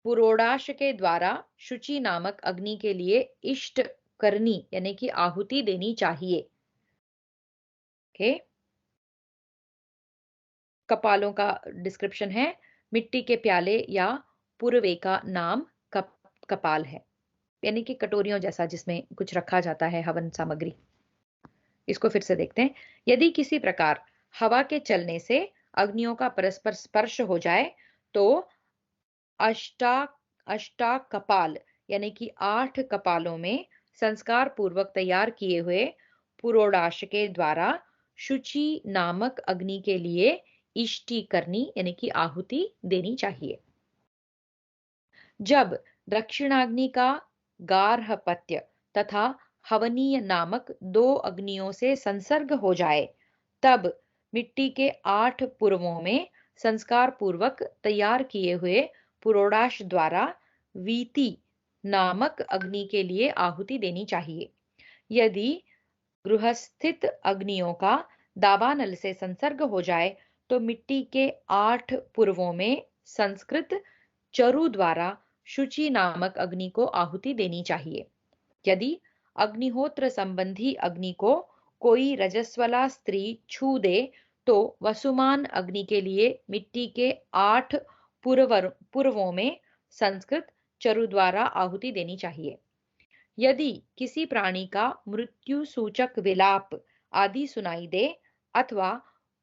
पुरोडाश के द्वारा शुचि नामक अग्नि के लिए इष्ट करनी यानी कि आहुति देनी चाहिए। ओके, कपालों का डिस्क्रिप्शन है। मिट्टी के प्याले या पूर्वे का नाम कपाल है, यानी कि कटोरियों जैसा जिसमें कुछ रखा जाता है हवन सामग्री। इसको फिर से देखते हैं। यदि किसी प्रकार हवा के चलने से अग्नियों का परस्पर स्पर्श हो जाए, तो अष्टा कपाल यानी कि 8 कपालों में संस्कार पूर्वक तैयार किए हुए पुरोडाश के द्वारा शुचि नामक अग्नि के लिए इष्टि करनी यानी कि आहुति देनी चाहिए। जब दक्षिणाग्नि का गार्हपत्य तथा हवनीय नामक 2 अग्नियों से संसर्ग हो जाए, तब मिट्टी के 8 पूर्वों में संस्कार पूर्वक तैयार किए हुए पुरोडाश द्वारा वीति नामक अग्नि के लिए आहुति देनी चाहिए। यदि गृहस्थित अग्नियों का दावानल से संसर्ग हो जाए, तो मिट्टी के 8 पूर्वों में संस्कृत चरु द्वारा शुचि नामक अग्नि को आहुति देनी चाहिए। यदि अग्निहोत्र संबंधी अग्नि को कोई रजस्वला स्त्री छू दे, तो वसुमान अग्नि के लिए मिट्टी के 8 पूर्वों में संस्कृत चरु द्वारा आहुति देनी चाहिए। यदि किसी प्राणी का मृत्यु सूचक विलाप आदि सुनाई दे, अथवा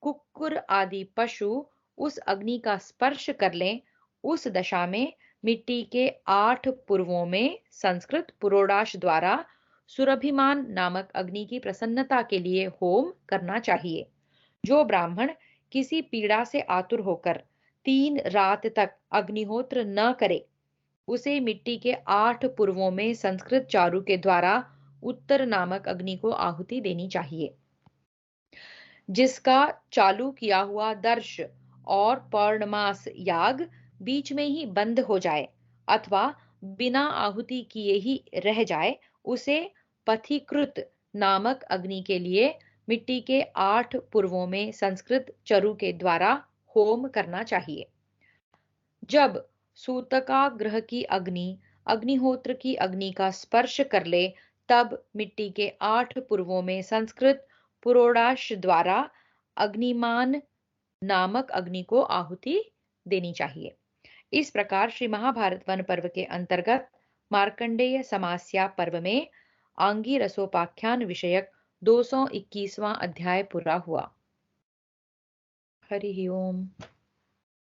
कुक्कुर आदि पशु उस अग्नि का स्पर्श कर लें, उस दशा में मिट्टी के 8 पूर्वों में संस्कृत पुरोडाश द्वारा सुरभिमान नामक अग्नि की प्रसन्नता के लिए होम करना चाहिए। जो ब्राह्मण किसी पीड़ा से आतुर होकर 3 रात तक अग्निहोत्र न करे, उसे मिट्टी के 8 पूर्वों में संस्कृत चारु के द्वारा उत्तर नामक अग्नि को आहुति देनी चाहिए। जिसका चालू किया हुआ दर्श और पौर्णमास याग बीच में ही बंद हो जाए अथवा बिना आहुति किए ही रह जाए, उसे पथिकृत नामक अग्नि के लिए मिट्टी के 8 पूर्वों में संस्कृत चरु के द्वारा होम करना चाहिए। जब सूतकाग्रह की अग्नि अग्निहोत्र की अग्नि का स्पर्श कर ले, तब मिट्टी के 8 पूर्वों में संस्कृत पुरोडाश द्वारा अग्निमान नामक अग्नि को आहुति देनी चाहिए। इस प्रकार श्री महाभारत वन पर्व के अंतर्गत मार्कंडेय समास्या पर्व में आंगी रसोपाख्यान विषयक 221वां अध्याय पूरा हुआ। हरि ओम।